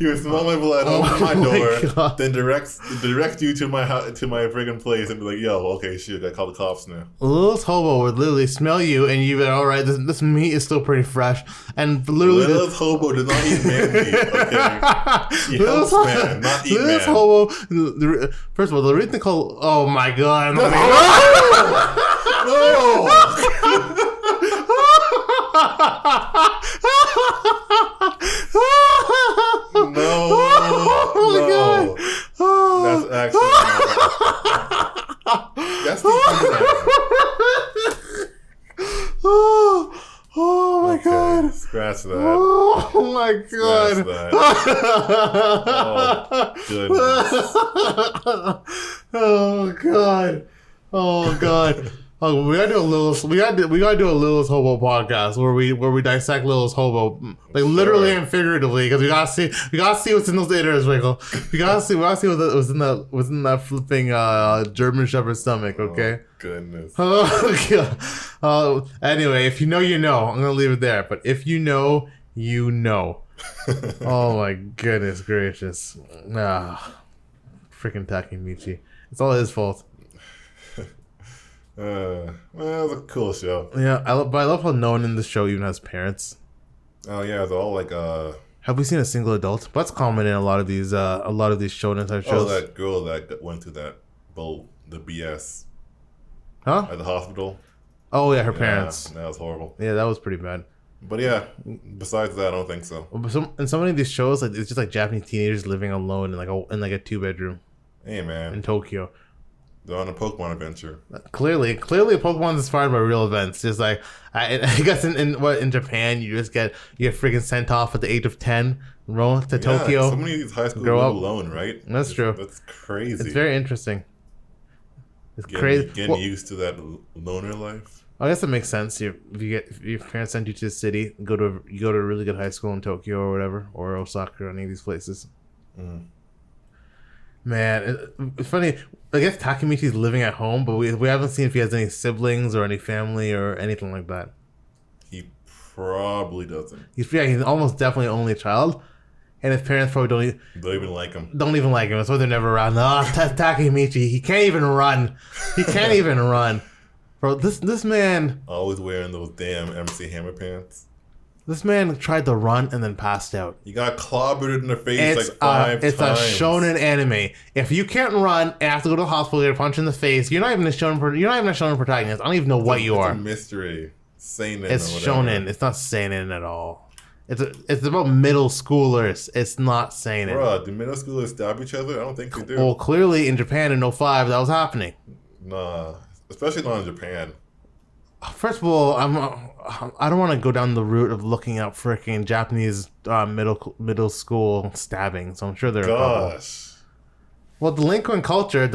would smell my blood, open my door, then direct you to my friggin' place and be like, "Yo, okay, shit, I call the cops now." Littlest Hobo would literally smell you, and you'd be all right. This meat is still pretty fresh, and literally, Littlest Hobo does not eat man meat. Okay, he helps man, not eat Littlest man. Hobo. First of all, the reason called. Oh my god! No, God. That's actually that's the Oh my god. Scratch that. Oh my god. Scratch that. Oh, goodness. Oh god. Oh god. Oh, we gotta do a Littlest Hobo podcast where we dissect Littlest Hobo, like literally and figuratively, because we gotta see what's in those innards, Michael. We gotta see what was in that flipping German Shepherd stomach. Okay. Oh, goodness. Oh god. Anyway, if you know, you know. I'm gonna leave it there. But if you know, you know. Oh my goodness gracious. Freaking Takemichi. It's all his fault. Well, it was a cool show. Yeah, I love how no one in the show even has parents. Oh yeah, they're all like Have we seen a single adult? But that's common in a lot of these shonen type shows. Oh, that girl that went through the BS. Huh? At the hospital. Oh yeah, her parents. That was horrible. Yeah, that was pretty bad. But yeah, besides that, I don't think so. In so many of these shows, like it's just like Japanese teenagers living alone in like a 2-bedroom. Hey man. In Tokyo. They're on a Pokemon adventure. Clearly, Pokemon's inspired by real events. Just like I guess in Japan, you get freaking sent off at the age of 10, roll to Tokyo. So many of these high schools live alone, right? That's true. That's crazy. It's very interesting. It's crazy. Getting used to that loner life. I guess it makes sense. If your parents send you to the city, you go to a really good high school in Tokyo or whatever, or Osaka or any of these places. Mm. Man, it's funny. I guess Takemichi's living at home, but we haven't seen if he has any siblings or any family or anything like that. He Probably doesn't. He's almost definitely only child. And his parents probably don't even like him. Don't even like him. That's why they're never around. Takemichi, he can't even run. He can't even run. Bro, this man... Always wearing those damn MC Hammer pants. This man tried to run and then passed out. He got clobbered in the face like 5 times. It's a shonen anime. If you can't run and have to go to the hospital to get a punch in the face, you're not even a shonen protagonist. I don't even know what you are. It's a mystery. Seinen it's shonen. It's not seinen at all. It's about middle schoolers. It's not seinen. Bruh, do middle schoolers stab each other? I don't think they do. Well, clearly in Japan in 05 that was happening. Nah, especially not in Japan. First of all, I don't want to go down the route of looking up freaking Japanese middle school stabbing. So I'm sure there are a couple. Well, delinquent culture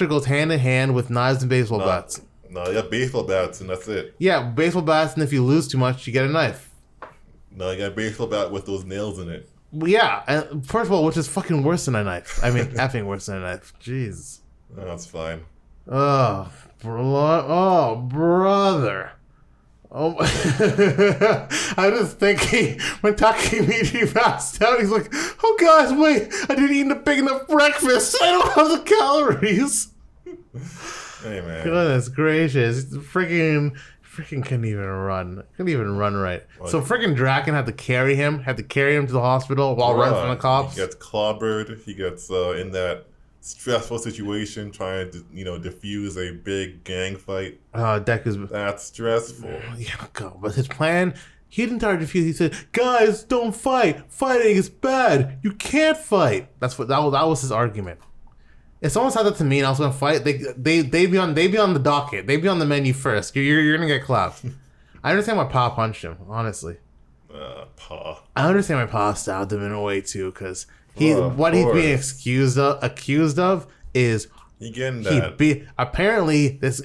goes hand in hand with knives and baseball bats. No, you got baseball bats and that's it. Yeah, baseball bats, and if you lose too much, you get a knife. No, you got a baseball bat with those nails in it. Well, yeah, and first of all, which is fucking worse than a knife. I mean, effing worse than a knife. Jeez. No, that's fine. Oh, brother. Oh, I was thinking when Takemichi passed out, he's like, "Oh guys, wait! I didn't eat a big enough breakfast. I don't have the calories." Hey man, goodness gracious, freaking couldn't even run. Couldn't even run right. What? So freaking Draken had to carry him to the hospital while running from the cops. He gets clobbered. He gets in that stressful situation trying to defuse a big gang fight. That's stressful. Yeah, God, but his plan, he didn't try to defuse. He said, "Guys, don't fight. Fighting is bad. You can't fight." That was his argument. If someone said that to me and I was gonna fight, they'd be on the docket. They'd be on the menu first. You're gonna get clapped. I understand why Pa punched him, honestly. Pa. I understand why Pa stabbed him in a way too, because he's being accused of is apparently this.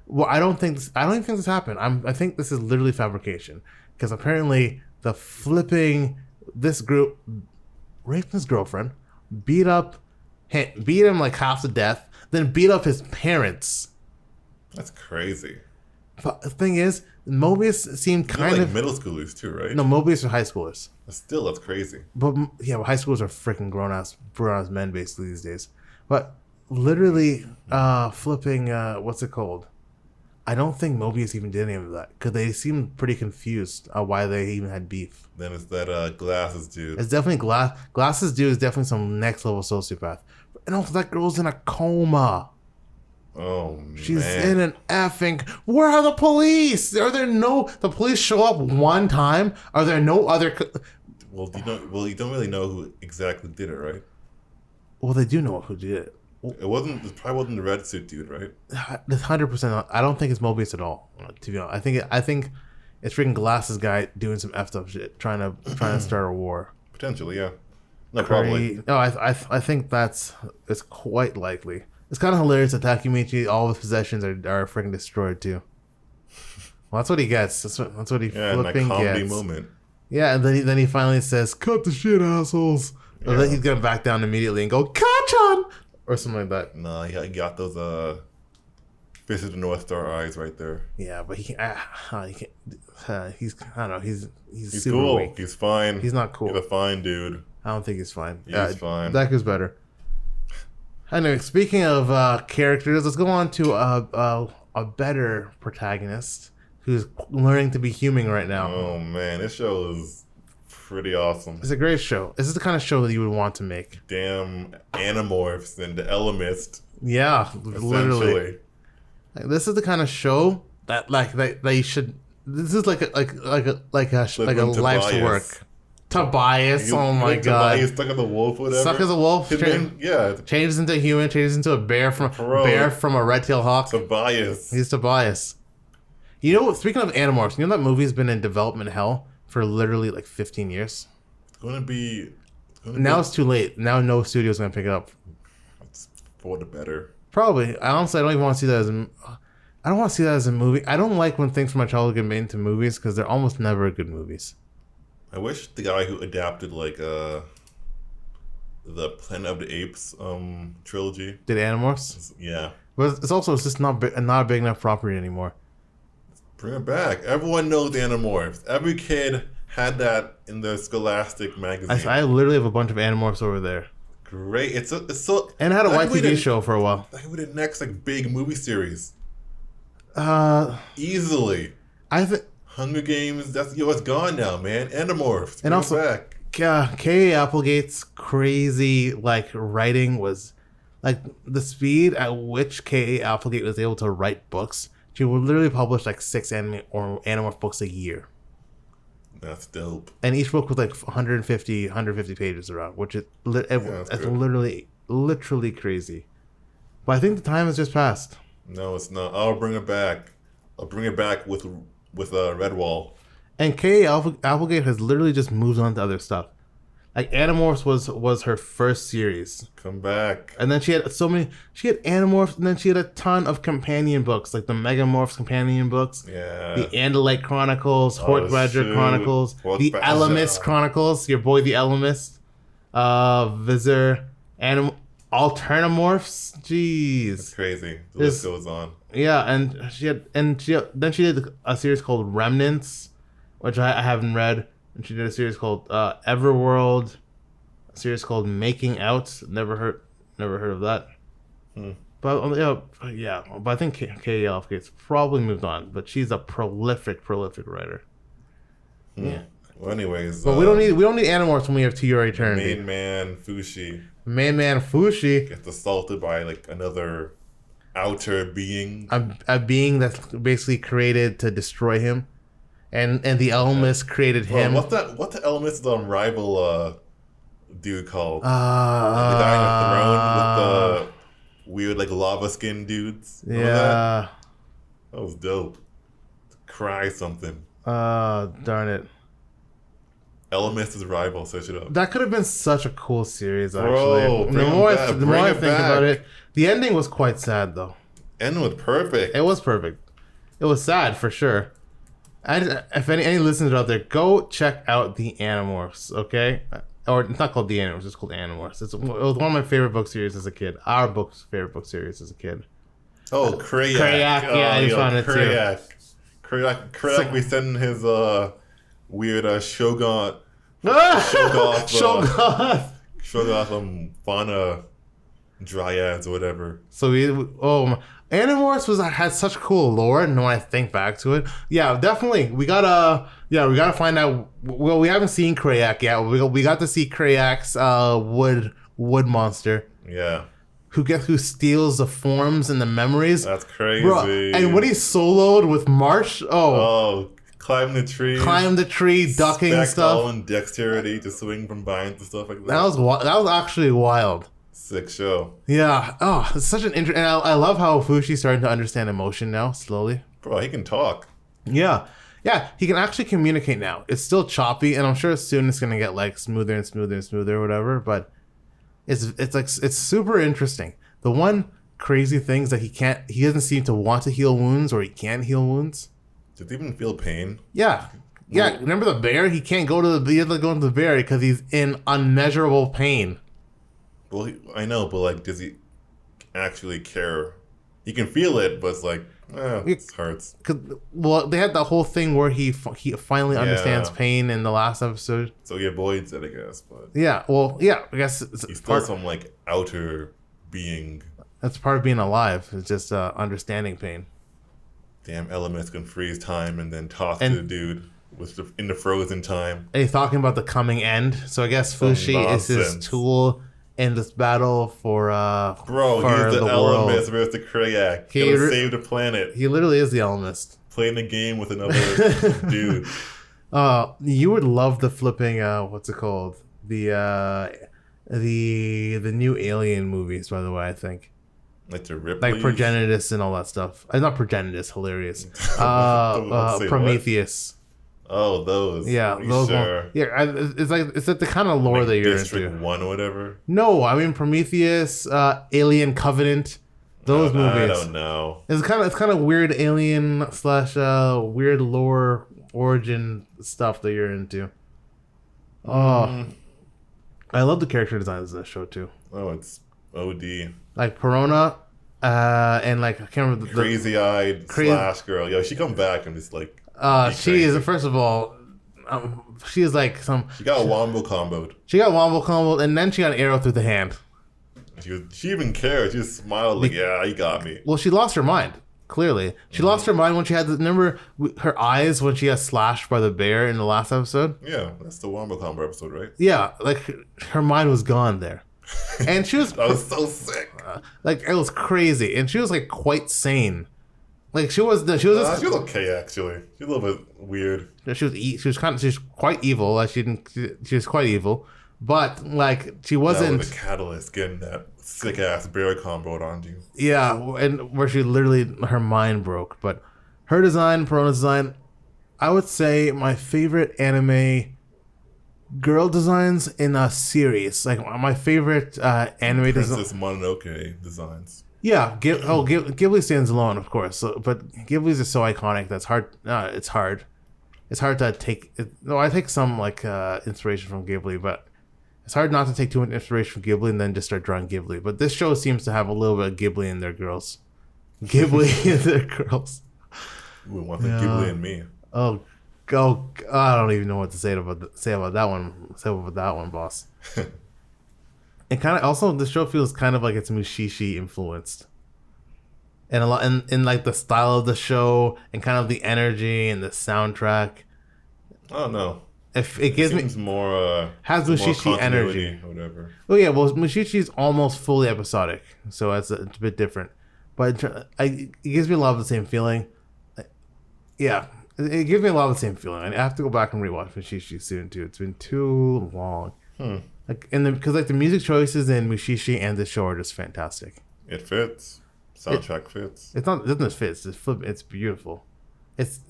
Well, I don't even think this happened. I think this is literally fabrication, because apparently this group raped his girlfriend, beat him like half to death, then beat up his parents. That's crazy. But the thing is, Mobius seemed kind of middle schoolers too, right? No, Mobius are high schoolers. Still, that's crazy. But yeah, high schoolers are freaking grown ass men basically these days. But literally, what's it called? I don't think Mobius even did any of that, because they seemed pretty confused why they even had beef. Then it's that Glasses dude. It's definitely Glasses dude is definitely some next level sociopath. And also that girl's in a coma. Oh, man. She's in an effing... Where are the police? The police show up one time? Are there no other... Well, you don't really know who exactly did it, right? Well, they do know who did it. It probably wasn't the red suit dude, right? 100%. I don't think it's Mobius at all, to be honest. I think it's freaking Glasses guy doing some effed up shit, trying to start a war. Potentially, yeah. No, probably. No, I think it's quite likely. It's kind of hilarious that Takemichi, all of his possessions are freaking destroyed too. Well, that's what he gets. That's what he flipping gets. Moment. Yeah, and then he finally says, "Cut the shit, assholes." Yeah. And then he's gonna back down immediately and go, "Kachan!" or something like that. No, he got those Fist of the North Star eyes right there. Yeah, but he can't. He's I don't know. He's super cool. Weak. He's fine. He's not cool. He's a fine dude. I don't think he's fine. He's fine. Deku's better. Anyway, speaking of characters, let's go on to a better protagonist who's learning to be human right now. Oh man, this show is pretty awesome. It's a great show. This is the kind of show that you would want to make. Damn Animorphs and the Elemist. Yeah, literally. This is the kind of show that you should. This is like a life's work. Tobias, oh my god! He's stuck as a wolf, whatever. Stuck as a wolf. Changes into a human. Changes into a bear from a red-tailed hawk. Tobias. He's Tobias. You know, speaking of Animorphs, you know that movie's been in development hell for literally like 15 years. Now it's too late. Now no studio's gonna pick it up. It's for the better. Probably. Honestly, I don't even want to see that as I don't want to see that as a movie. I don't like when things from my childhood get made into movies because they're almost never good movies. I wish the guy who adapted the Planet of the Apes trilogy did Animorphs. Yeah, but it's just not a big enough property anymore. Bring it back. Everyone knows Animorphs. Every kid had that in their Scholastic magazine. I literally have a bunch of Animorphs over there. Great. It's so. And I had a YTV show for a while. That could be the next big movie series. Easily. I think Hunger Games. It's gone now, man. Animorphs. And also, back. K.A. Applegate's crazy writing was the speed at which K.A. Applegate was able to write books. She would literally publish 6 Animorph books a year. That's dope. And each book was 150 pages around, which is that's literally crazy. But I think the time has just passed. No, it's not. I'll bring it back. I'll bring it back with Redwall. And K.A. Applegate has literally just moved on to other stuff. Animorphs was her first series. Come back. And then she had Animorphs, and then she had a ton of companion books, like the Megamorphs companion books. Yeah. The Andalite Chronicles, Hort Badger Chronicles, the Elemist Chronicles, your boy the Elemist, Visor, Alternamorphs. Jeez. That's crazy. The list goes on. Yeah, and she did a series called Remnants, which I haven't read. And she did a series called Everworld, a series called Making Out. Never heard of that. But yeah. But I think K.A. Applegate's probably moved on. But she's a prolific writer. Yeah. Well, anyways, but we don't need Animorphs when we have To Your Eternity. Main man Fushi gets assaulted by another outer being. A being that's basically created to destroy him. And the Elmis created him. What's the Elmis rival dude called? The guy on the throne with the weird lava skin dudes. Yeah. That was dope. Cry something. Darn it. Elmis' rival, search it up. That could have been such a cool series, actually. Bro, the more I think about it, the ending was quite sad, though. Ending was perfect. It was perfect. It was sad for sure. If any listeners out there, go check out the Animorphs, okay? Or it's not called the Animorphs, it's called Animorphs. It was one of my favorite book series as a kid. Our favorite book series as a kid. Oh, Krayak. Yeah, I just found it too. Krayak, we sent his weird Shogoth fauna dryads or whatever. So Animorphs had such cool lore, and when I think back to it, yeah, definitely we gotta find out. Well, we haven't seen Krayak yet. We got to see Krayak's wood monster. Yeah. Who steals the forms and the memories? That's crazy. Bro, and when he soloed with Marsh, climb the tree, ducking stuff, all in dexterity to swing from vines and stuff like that. That was actually wild. Sick show. Yeah. Oh, it's such an interesting. And I love how Fushi's starting to understand emotion now, slowly. Bro, he can talk. Yeah. Yeah, he can actually communicate now. It's still choppy, and I'm sure soon it's gonna get smoother and smoother and smoother or whatever. But it's super interesting. The one crazy thing is that he doesn't seem to want to heal wounds, or he can't heal wounds. Does he even feel pain? Yeah. Yeah. Remember the bear? He can't go to he has to go into the bear because he's in unmeasurable pain. Well, I know, but does he actually care? He can feel it, but it's it hurts. Well, they had the whole thing where he finally understands pain in the last episode. So he avoids it, I guess. But yeah, well, yeah, I guess he's still some outer being. That's part of being alive. It's just understanding pain. Damn, elements can freeze time and then toss to the dude in the frozen time. And he's talking about the coming end. So I guess Fushi is his tool in this battle for he's the Elemist versus the Krayak. He gonna save the planet. He literally is the Elemist. Playing a game with another dude. You would love the flipping what's it called? The new Alien movies, by the way, I think. The Ripley's? Progenitus and all that stuff. Not Progenitus, hilarious. Prometheus. Oh, those. Yeah, those. Sure? Yeah, it's the kind of lore that you're District into. 1 or whatever. No, I mean Prometheus, Alien Covenant, those movies. I don't know. It's kind of weird alien / weird lore origin stuff that you're into. Oh, I love the character designs in this show too. Oh, it's OD. Perona, and like I can't remember crazy-eyed Slash girl. Yo, she come back and just like. She is first of all. She is like some. She got wombo comboed. She got wombo comboed, and then she got an arrow through the hand. She even cared. She just smiled like, "Yeah, you got me." Well, she lost her mind. Clearly, she lost her mind when she had the. Remember her eyes when she got slashed by the bear in the last episode. Yeah, that's the wombo combo episode, right? Yeah, like her mind was gone there, and she was. That was so sick. Like it was crazy, and she was like quite sane. Like she was okay actually. She's a little bit weird. She was quite evil. Like she was quite evil, but like she wasn't. That was the catalyst getting that sick ass bear combo on you. Yeah, and where she literally her mind broke. But her design, Perona's design, I would say my favorite anime girl designs in a series. Like my favorite anime design. Princess Mononoke designs. Yeah, Ghibli stands alone, of course. But Ghibli's is so iconic that's hard. It's hard. It's hard to take. I take some like inspiration from Ghibli, but it's hard not to take too much inspiration from Ghibli and then just start drawing Ghibli. But this show seems to have a little bit of Ghibli in their girls. Ghibli in their girls. Ooh, one thing Ghibli and me. Oh, I don't even know what to say about that one. Say about that one, boss. And kind of also the show feels kind of like it's Mushishi influenced, and a lot in like the style of the show and kind of the energy and the soundtrack. Oh no! If it gives seems me more has Mushishi energy, or whatever. Oh yeah, well Mushishi's almost fully episodic, so it's a bit different, but it gives me a lot of the same feeling. Yeah, it gives me a lot of the same feeling. I have to go back and rewatch Mushishi soon too. It's been too long. Like because like the music choices in Mushishi and the show are just fantastic. It fits. Soundtrack fits. It doesn't just fit. It's beautiful. It's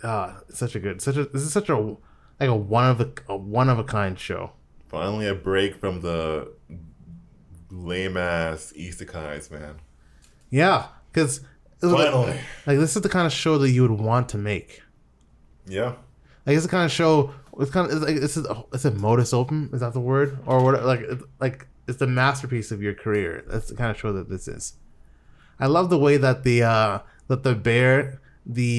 such a good this is such a like a one of a kind show. Finally a break from the lame ass isekais, man. Yeah, because finally, like this is the kind of show that you would want to make. Yeah. Like it's the kind of show. It's kind of like it's a modus open. Is that the word or what? Like it's the masterpiece of your career. That's the kind of show that this is. I love the way that the bear when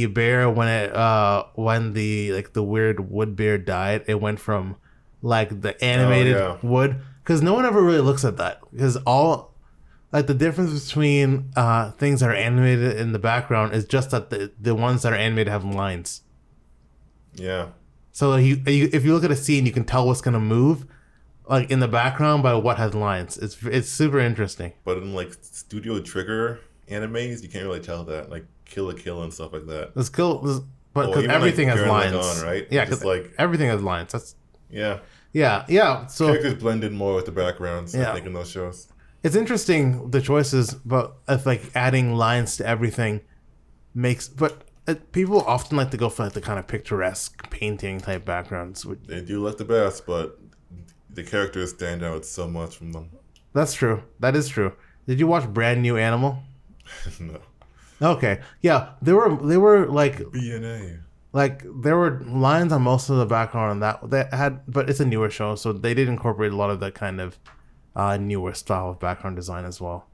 the weird wood bear died, it went from like the animated wood because no one ever really looks at that because all like the difference between things that are animated in the background is just that the ones that are animated have lines. Yeah. So if you look at a scene, you can tell what's gonna move, like in the background by what has lines. It's super interesting. But in like Studio Trigger animes, you can't really tell that, like Kill la Kill and stuff like that. But because everything has lines, on, right? Yeah, because like everything has lines. That's yeah. So characters blend in more with the backgrounds. I think in those shows, it's interesting the choices, but if like adding lines to everything people often like to go for like the kind of picturesque painting type backgrounds. They do like the best, but the characters stand out so much from them. That's true. That is true. Did you watch Brand New Animal? No. Okay. Yeah, they were like BNA. Like there were lines on most of the background on that had, but it's a newer show, so they did incorporate a lot of that kind of newer style of background design as well.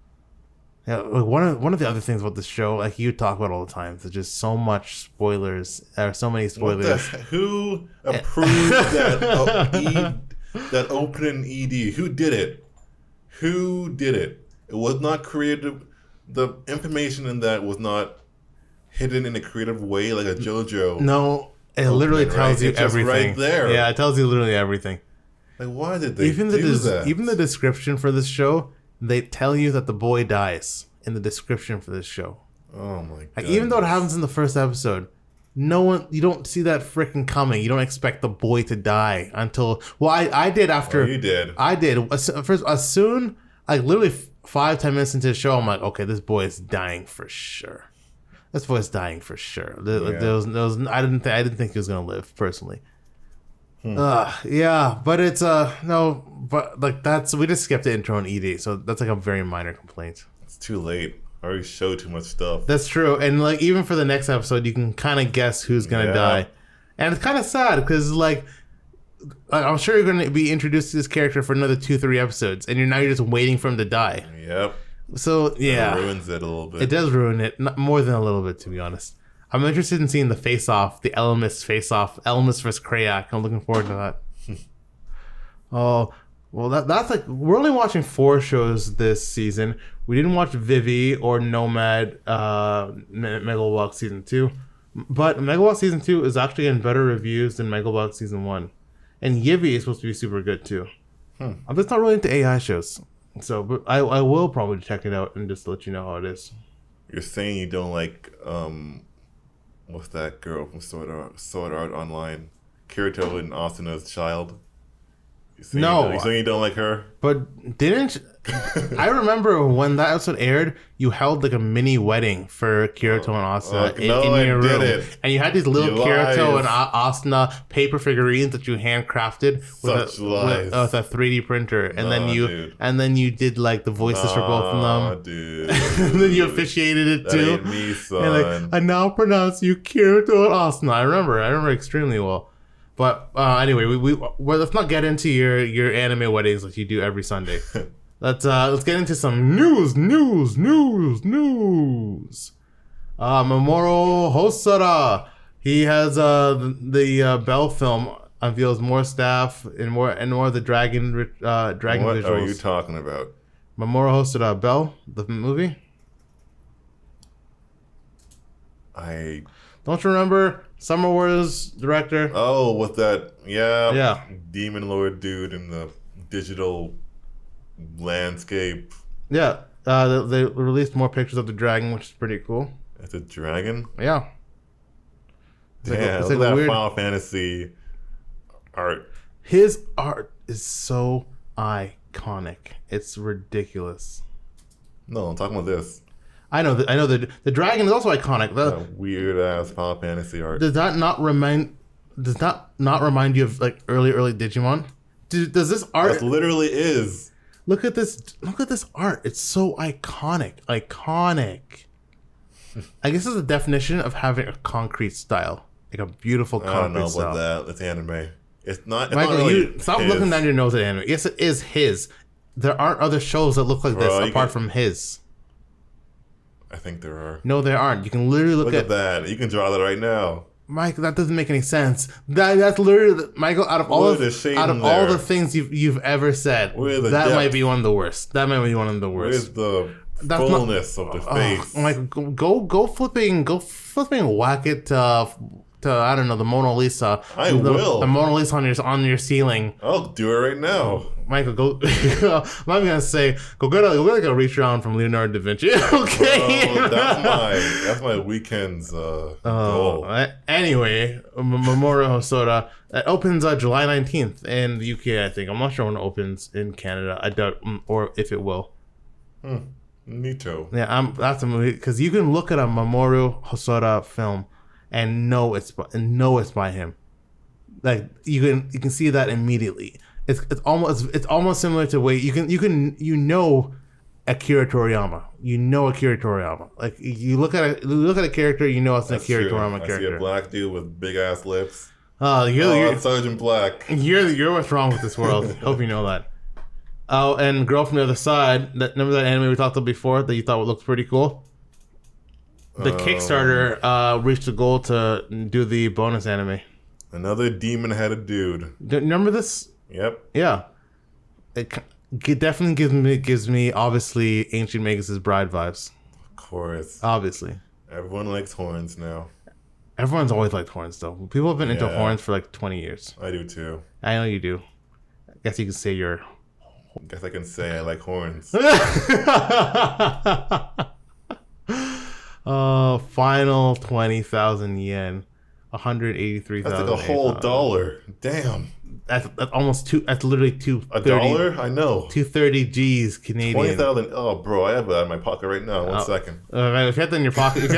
Yeah, one of the other things about this show, like you talk about all the time, there's just so much spoilers. There are so many spoilers. Who approved that opening ED? Who did it? Who did it? It was not creative. The information in that was not hidden in a creative way like a JoJo. No, it literally tells you everything. Right there. Yeah, it tells you literally everything. Like, why did they do that? Even the description for this show, they tell you that the boy dies in the description for this show. Oh my god! Like, even though it happens in the first episode, you don't see that freaking coming. You don't expect the boy to die until. Well, I did after. Oh, you did. I did. As soon, like literally 5-10 minutes into the show, I'm like, okay, this boy is dying for sure. This boy's dying for sure. I didn't think he was gonna live personally. Yeah, but it's no, but like we just skipped the intro and ED, so that's like a very minor complaint. It's too late. I already showed too much stuff. That's true, and like even for the next episode, you can kind of guess who's gonna die, and it's kind of sad because like I'm sure you're gonna be introduced to this character for another 2-3 episodes, and you're just waiting for him to die. Yep. So yeah, It ruins it a little bit. it does ruin it, not more than a little bit, to be honest. I'm interested in seeing the face-off, the Ellimist face-off, Ellimist versus Krayak. I'm looking forward to that. Oh, well, that's like, we're only watching 4 shows this season. We didn't watch Vivi or Nomad Megalobox Season 2. But Megalobox Season 2 is actually getting better reviews than Megalobox Season 1. And Yivi is supposed to be super good, too. I'm just not really into AI shows. So, but I will probably check it out and just let you know how it is. You're saying you don't like, what's that girl from Sword Art Online? Kirito and Asuna's child? You're saying you don't like her? But didn't I remember when that episode aired? You held like a mini wedding for Kirito and Asuna in your room, and you had these little Kirito and Asuna paper figurines that you handcrafted with a 3D printer, and then you did like the voices for both of them, dude. And then you officiated it too. That ain't me, son. And like, I now pronounce you Kirito and Asuna. I remember extremely well. But anyway, let's not get into your anime weddings like you do every Sunday. Let's get into some news. Mamoru Hosoda, he has the Belle film unveils more staff and more of the dragon visuals. What are you talking about? Mamoru Hosoda, Belle, the movie. Don't you remember Summer Wars director? Oh, with that, yeah, Demon Lord dude in the digital landscape. Yeah, they released more pictures of the dragon, which is pretty cool. It's a dragon? Yeah. It's like that weird Final Fantasy art. His art is so iconic. It's ridiculous. No, I'm talking about this. I know the dragon is also iconic. That weird ass Final Fantasy art. Does that not remind you of like early Digimon? Does this art? It literally is. Look at this art. It's so iconic. I guess it's the definition of having a concrete style, like a beautiful concrete style. I don't know about that. It's anime. It's not. It's Michael, not really stop looking down your nose at anime. Yes, it is his. There aren't other shows that look like this apart from his. I think there are. No, there aren't. You can literally look at that. You can draw that right now. Mike, that doesn't make any sense. That's literally, Michael, out of all the things you've ever said, that might be one of the worst. That might be one of the worst. Where's the fullness of the face? Like go flipping whack it to I don't know, the Mona Lisa. I will. The Mona Lisa on your ceiling. I'll do it right now. Michael, go. I'm gonna say, go get a reach around from Leonardo da Vinci. Okay. Bro, that's my weekend's goal. Anyway, Mamoru Hosoda. It opens July 19th in the UK. I think. I'm not sure when it opens in Canada. I doubt, or if it will. Me too. Yeah, that's a movie because you can look at a Mamoru Hosoda film and know it's by him. Like you can see that immediately. It's almost similar to way you know Akira Toriyama. You know Akira Toriyama. Like you look at a character, you know it's an Akira Toriyama character. I see a black dude with big ass lips. You're Sergeant Black. You're what's wrong with this world. Hope you know that. Oh, and Girl from the Other Side. Remember that anime we talked about before that you thought looked pretty cool? The Kickstarter reached the goal to do the bonus anime. Another demon-headed dude. Remember this? Yep. Yeah. It definitely gives me obviously Ancient Magus' Bride vibes. Of course. Obviously. Everyone likes horns now. Everyone's always liked horns though. People have been into horns for like 20 years. I do too. I know you do. I guess you can say you're... Guess I can say I like horns. Final 20,000 yen. 183,000. That's like a whole dollar. Damn. That's almost two. That's literally $1? I know. 230 G's Canadian. 20,000. Oh, bro, I have that in my pocket right now. One second. If you have that in your pocket,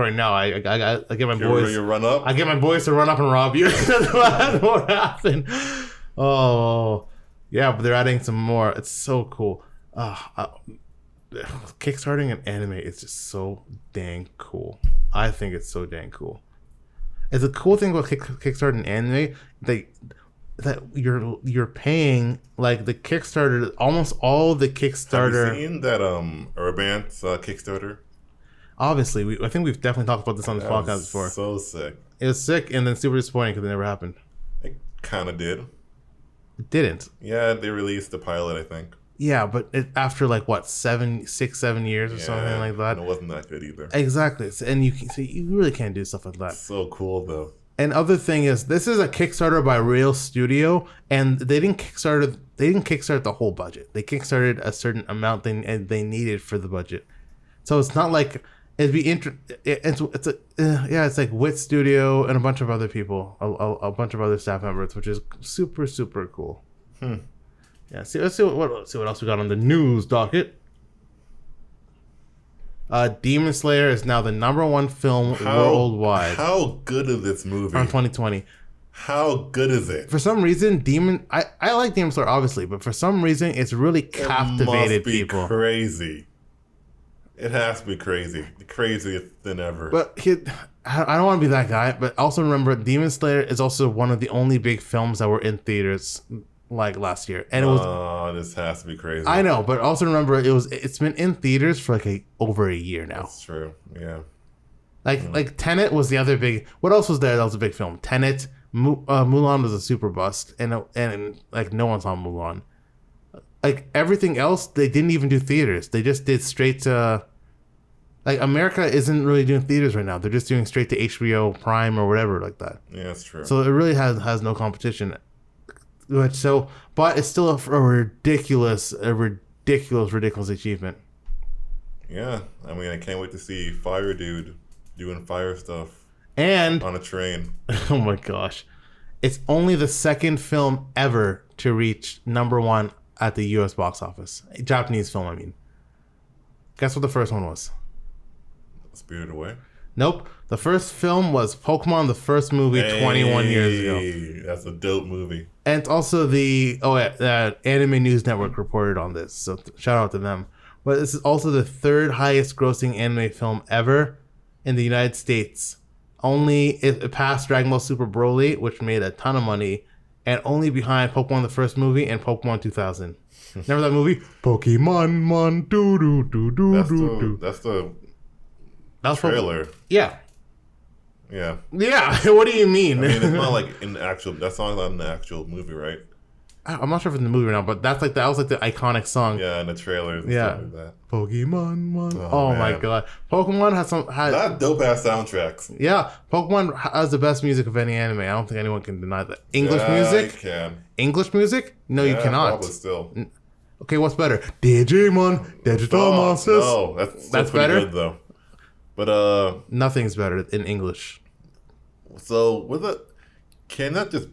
right now, I get my boys. You run up. I get my boys to run up and rob you. That's what happened. Oh, yeah, but they're adding some more. It's so cool. Kickstarting an anime is just so dang cool. I think it's so dang cool. It's a cool thing about Kickstarting an anime. that you're paying like the Kickstarter, almost all the Kickstarter. Have you seen that Urbant's Kickstarter? Obviously, I think we've definitely talked about this on this podcast before. So sick. It was sick and then super disappointing because it never happened. It kind of did. It didn't. Yeah, they released the pilot, I think. Yeah, but after like what 7 years or something like that. And it wasn't that good either. Exactly, and you really can't do stuff like that. So cool though. And other thing is, this is a Kickstarter by Real Studio, and they didn't kickstart the whole budget. They kickstarted a certain amount they needed for the budget. So it's not like it'd be it's like Wit Studio and a bunch of other people, a bunch of other staff members, which is super super cool. Yeah, let's see what else we got on the news docket. Demon Slayer is now the #1 film worldwide. How good is this movie? From 2020. How good is it? For some reason, I like Demon Slayer obviously, but for some reason, it's really captivated people. Crazy. It has to be crazy. The craziest than ever. But I don't want to be that guy, but also remember, Demon Slayer is also one of the only big films that were in theaters like last year, and it was. This has to be crazy. I know, but also remember, it's been in theaters for like over a year now. That's true. Yeah. Like Tenet was the other big. What else was there? That was a big film. Tenet, Mulan was a super bust, and like no one saw Mulan. Like everything else, they didn't even do theaters. They just did straight to. Like America isn't really doing theaters right now. They're just doing straight to HBO Prime or whatever like that. Yeah, that's true. So it really has no competition. But it's still a ridiculous achievement. Yeah, I mean, I can't wait to see Fire Dude doing fire stuff and on a train. Oh my gosh, it's only the second film ever to reach #1 at the U.S. box office. A Japanese film, I mean. Guess what the first one was? Spirited Away? Nope. The first film was Pokemon, the first movie 21 years ago. That's a dope movie. And it's also the Anime News Network reported on this, so shout out to them. But this is also the third highest grossing anime film ever in the United States. It passed Dragon Ball Super Broly, which made a ton of money, and only behind Pokemon the first movie and Pokemon 2000. Remember that movie? Pokemon Mon doo doo doo doo doo doo. That's the trailer. Yeah. Yeah. Yeah. What do you mean? I mean, it's not like in the actual. That song's not in the actual movie, right? I'm not sure if it's in the movie or not, but that was like the iconic song. Yeah, in the trailers. And stuff like that. Pokemon. Oh my god, Pokemon has that dope ass soundtracks. Yeah, Pokemon has the best music of any anime. I don't think anyone can deny that. English music. I can. English music? No, you cannot. Probably still. Okay, what's better? Digimon, Digital Monsters. No, that's better. Good though. But nothing's better in English. So can that just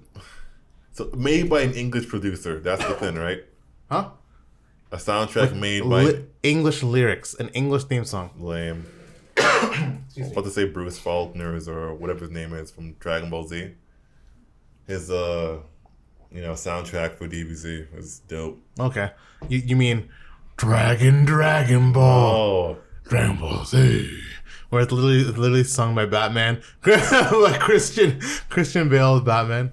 made by an English producer? That's the thing, right? Huh? A soundtrack made by English lyrics, an English theme song. Lame. I was about to say Bruce Faulkner's or whatever his name is from Dragon Ball Z. His soundtrack for DBZ was dope. Okay, you mean Dragon Ball? Oh, Dragon Ball Z. Where it's literally sung by Batman, like Christian Bale's Batman.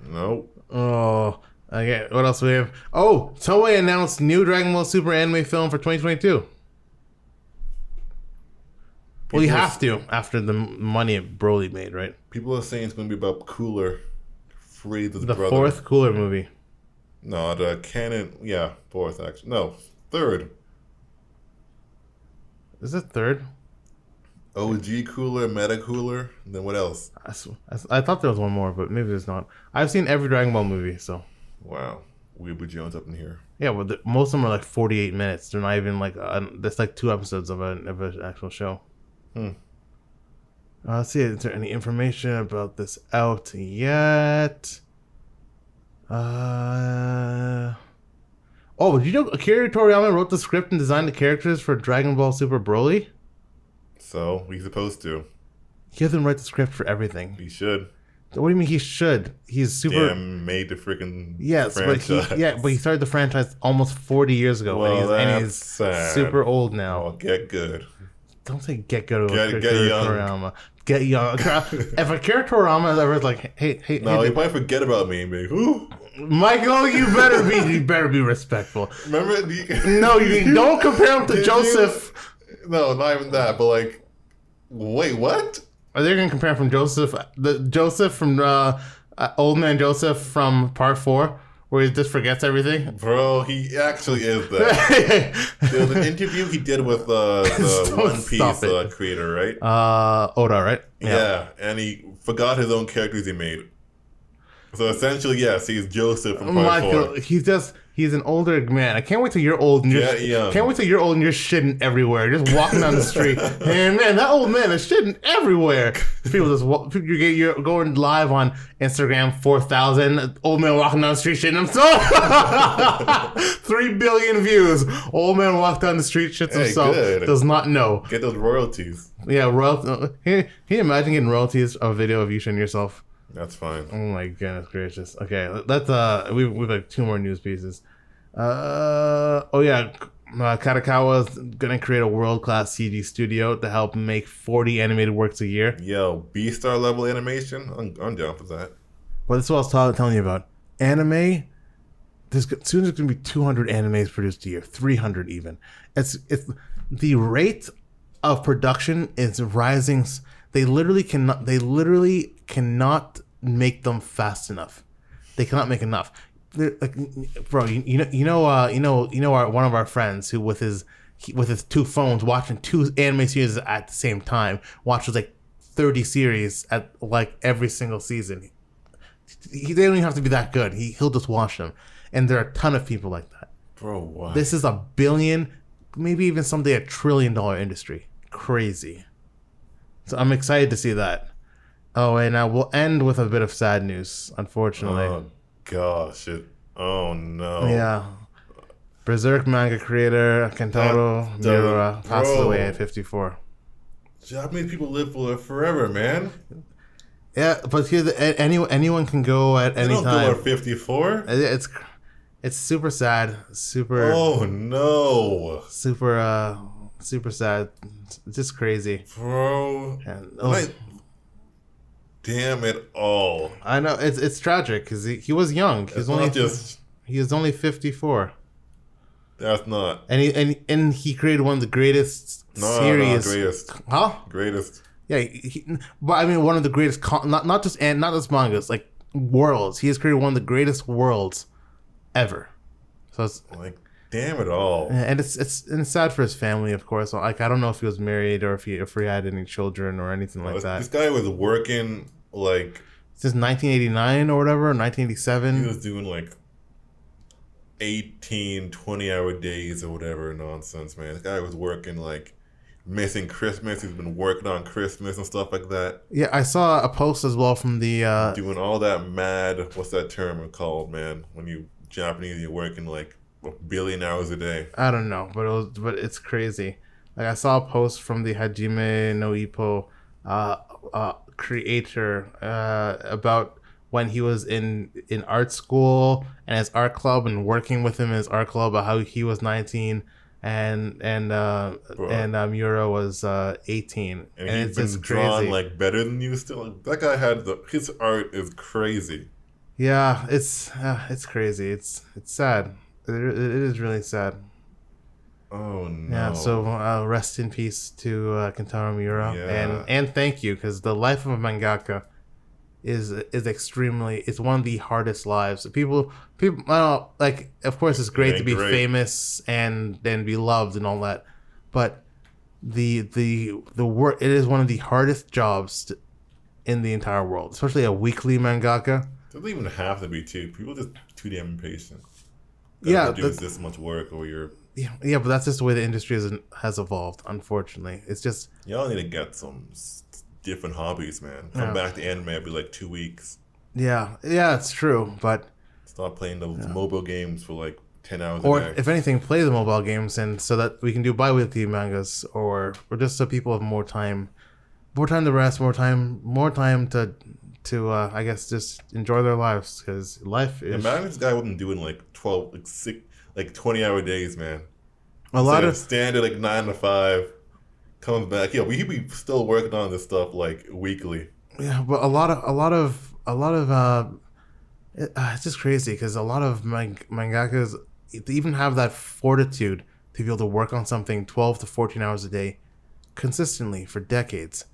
Nope. Oh, okay. What else do we have? Oh, Toei announced new Dragon Ball Super anime film for 2022. Well, you have to after the money Broly made, right? People are saying it's going to be about Cooler, Frieza's brother. The fourth Cooler movie. No, the canon. Yeah, fourth actually. No, third. Is it third? OG Cooler, Meta Cooler, and then what else? I thought there was one more, but maybe there's not. I've seen every Dragon Ball movie, so. Wow. Weeaboo Jones up in here. Yeah, well, most of them are like 48 minutes. They're not even like, there's like 2 episodes of an actual show. Let's see, is there any information about this out yet? Oh, did you know Akira Toriyama wrote the script and designed the characters for Dragon Ball Super Broly? So, he's supposed to. He doesn't write the script for everything. He should. What do you mean he should? He's super... Damn, made the freaking franchise. But he started the franchise almost 40 years ago. Well, and he's sad. Super old now. Oh, get good. Don't say get good. Get young. Toriyama. get young. If a Characterama is ever like, hey, No, hey, you might forget about me and be like, who? Michael, you better be respectful. Remember? No, you don't compare him to Joseph. No, not even that. But like, wait, what? Are they gonna compare him from Joseph? The Joseph from Old Man Joseph from Part 4, where he just forgets everything. Bro, he actually is that. There was an interview he did with the One Piece creator, right? Oda, right? Yeah, and he forgot his own characters he made. So essentially, yes, he's Joseph from Part 4. He's an older man. I can't wait till you're old and you're shitting everywhere. Just walking down the street. And man, that old man is shitting everywhere. You're going live on Instagram, 4,000 old man walking down the street shitting himself. 3 billion views. Old man walked down the street, shits himself. Good. Does not know. Get those royalties. Yeah, Can you imagine getting royalties of a video of you shitting yourself? That's fine. Oh my goodness gracious. Okay, let's we've like 2 more news pieces. Kadokawa's gonna create a world-class CG studio to help make 40 animated works a year. Yo, B-star level animation? I'm down for that. Well, this is what I was telling you about. Anime, soon there's gonna be 200 animes produced a year, 300 even. It's the rate of production is rising. They literally cannot make them fast enough. They cannot make enough. Like, bro, one of our friends who with his 2 phones watching 2 anime series at the same time watches like 30 series at like every single season. They don't even have to be that good. He'll just watch them, and there are a ton of people like that. Bro, what? This is $1 billion, maybe even someday $1 trillion industry. Crazy. So I'm excited to see that. Oh, and now we'll end with a bit of sad news, unfortunately. Oh, gosh. Oh, no. Yeah. Berserk manga creator Kentaro Miura passed away at 54. Japanese people live forever, man. Yeah, but here, anyone can go at any time. They don't go at 54? It's super sad. Super... Oh, no. Super sad. It's just crazy. Bro. Damn it all. I know it's tragic because he was young. He was only 54. That's not. And he created one of the greatest series. Greatest. Huh? Greatest. Yeah, but I mean one of the greatest not just mangas, like worlds. He has created one of the greatest worlds ever. So it's like damn it all. And it's sad for his family, of course. Like I don't know if he was married or if he had any children or anything like that. This guy was working like since 1989 or whatever, 1987. He was doing like 18, 20-hour days or whatever nonsense, man. This guy was working like missing Christmas. He's been working on Christmas and stuff like that. Yeah, I saw a post as well from the doing all that mad. What's that term called, man? When you Japanese, you're working like 1 billion hours a day. I don't know, but it's crazy. Like I saw a post from the Hajime no Ippo creator about when he was in art school and his art club and working with him in his art club, about how he was 19 and Miura was 18, and he's been drawn like better than you still. That guy had his art is crazy. Yeah, it's crazy. It's sad. It is really sad. Oh no. Yeah. So rest in peace to Kentaro Miura, and thank you, because the life of a mangaka is extremely. It's one of the hardest lives. People. Like, of course, it's great to be famous and be loved and all that, but the work. It is one of the hardest jobs in the entire world, especially a weekly mangaka. It doesn't even have to be too. People are just too damn impatient. Yeah, do this much work, or you're. Yeah, but that's just the way the industry has evolved. Unfortunately, it's just y'all need to get some different hobbies, man. Come back to anime every like 2 weeks. Yeah, it's true, but stop playing the mobile games for like 10 hours or a day. If anything, play the mobile games, and so that we can do bi-weekly mangas, or just so people have more time to rest, more time to I guess just enjoy their lives, because life is. Imagine this guy wasn't doing like 20-hour days, man. A lot of standard like 9 to 5. comes back. Yeah, we be still working on this stuff like weekly. Yeah, but a lot of it's just crazy because a lot of mangakas, they even have that fortitude to be able to work on something 12 to 14 hours a day consistently for decades.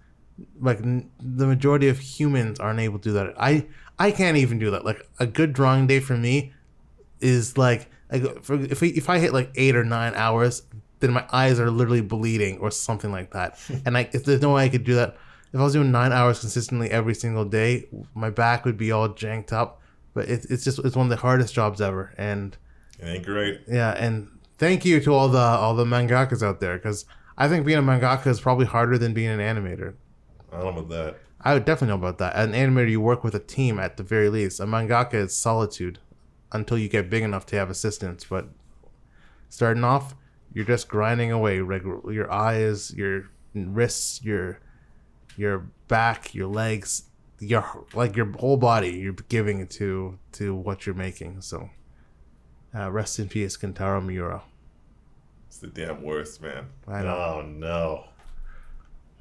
Like the majority of humans aren't able to do that. I can't even do that. Like a good drawing day for me is like if I hit like 8 or 9 hours, then my eyes are literally bleeding or something like that. And if there's no way I could do that. If I was doing 9 hours consistently every single day, my back would be all janked up. But it's one of the hardest jobs ever. And it ain't great. Yeah, and thank you to all the mangakas out there, because I think being a mangaka is probably harder than being an animator. I don't know about that. I would definitely know about that. As an animator, you work with a team at the very least. A mangaka is solitude until you get big enough to have assistants. But starting off, you're just grinding away. Your eyes, your wrists, your back, your legs, your whole body. You're giving it to what you're making. So, rest in peace, Kentaro Miura. It's the damn worst, man. I know. Oh no.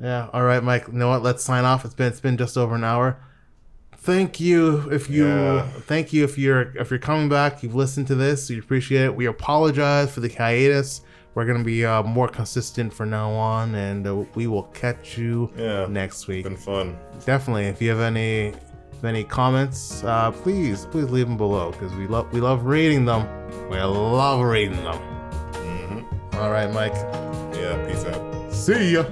Yeah. All right, Mike. You know what? Let's sign off. It's been just over an hour. Thank you if you're coming back. You've listened to this. We appreciate it. We apologize for the hiatus. We're gonna be more consistent from now on, and we will catch you next week. Been fun. Definitely. If you have any comments, please leave them below, because we love reading them. We love reading them. Mm-hmm. All right, Mike. Yeah. Peace out. See ya.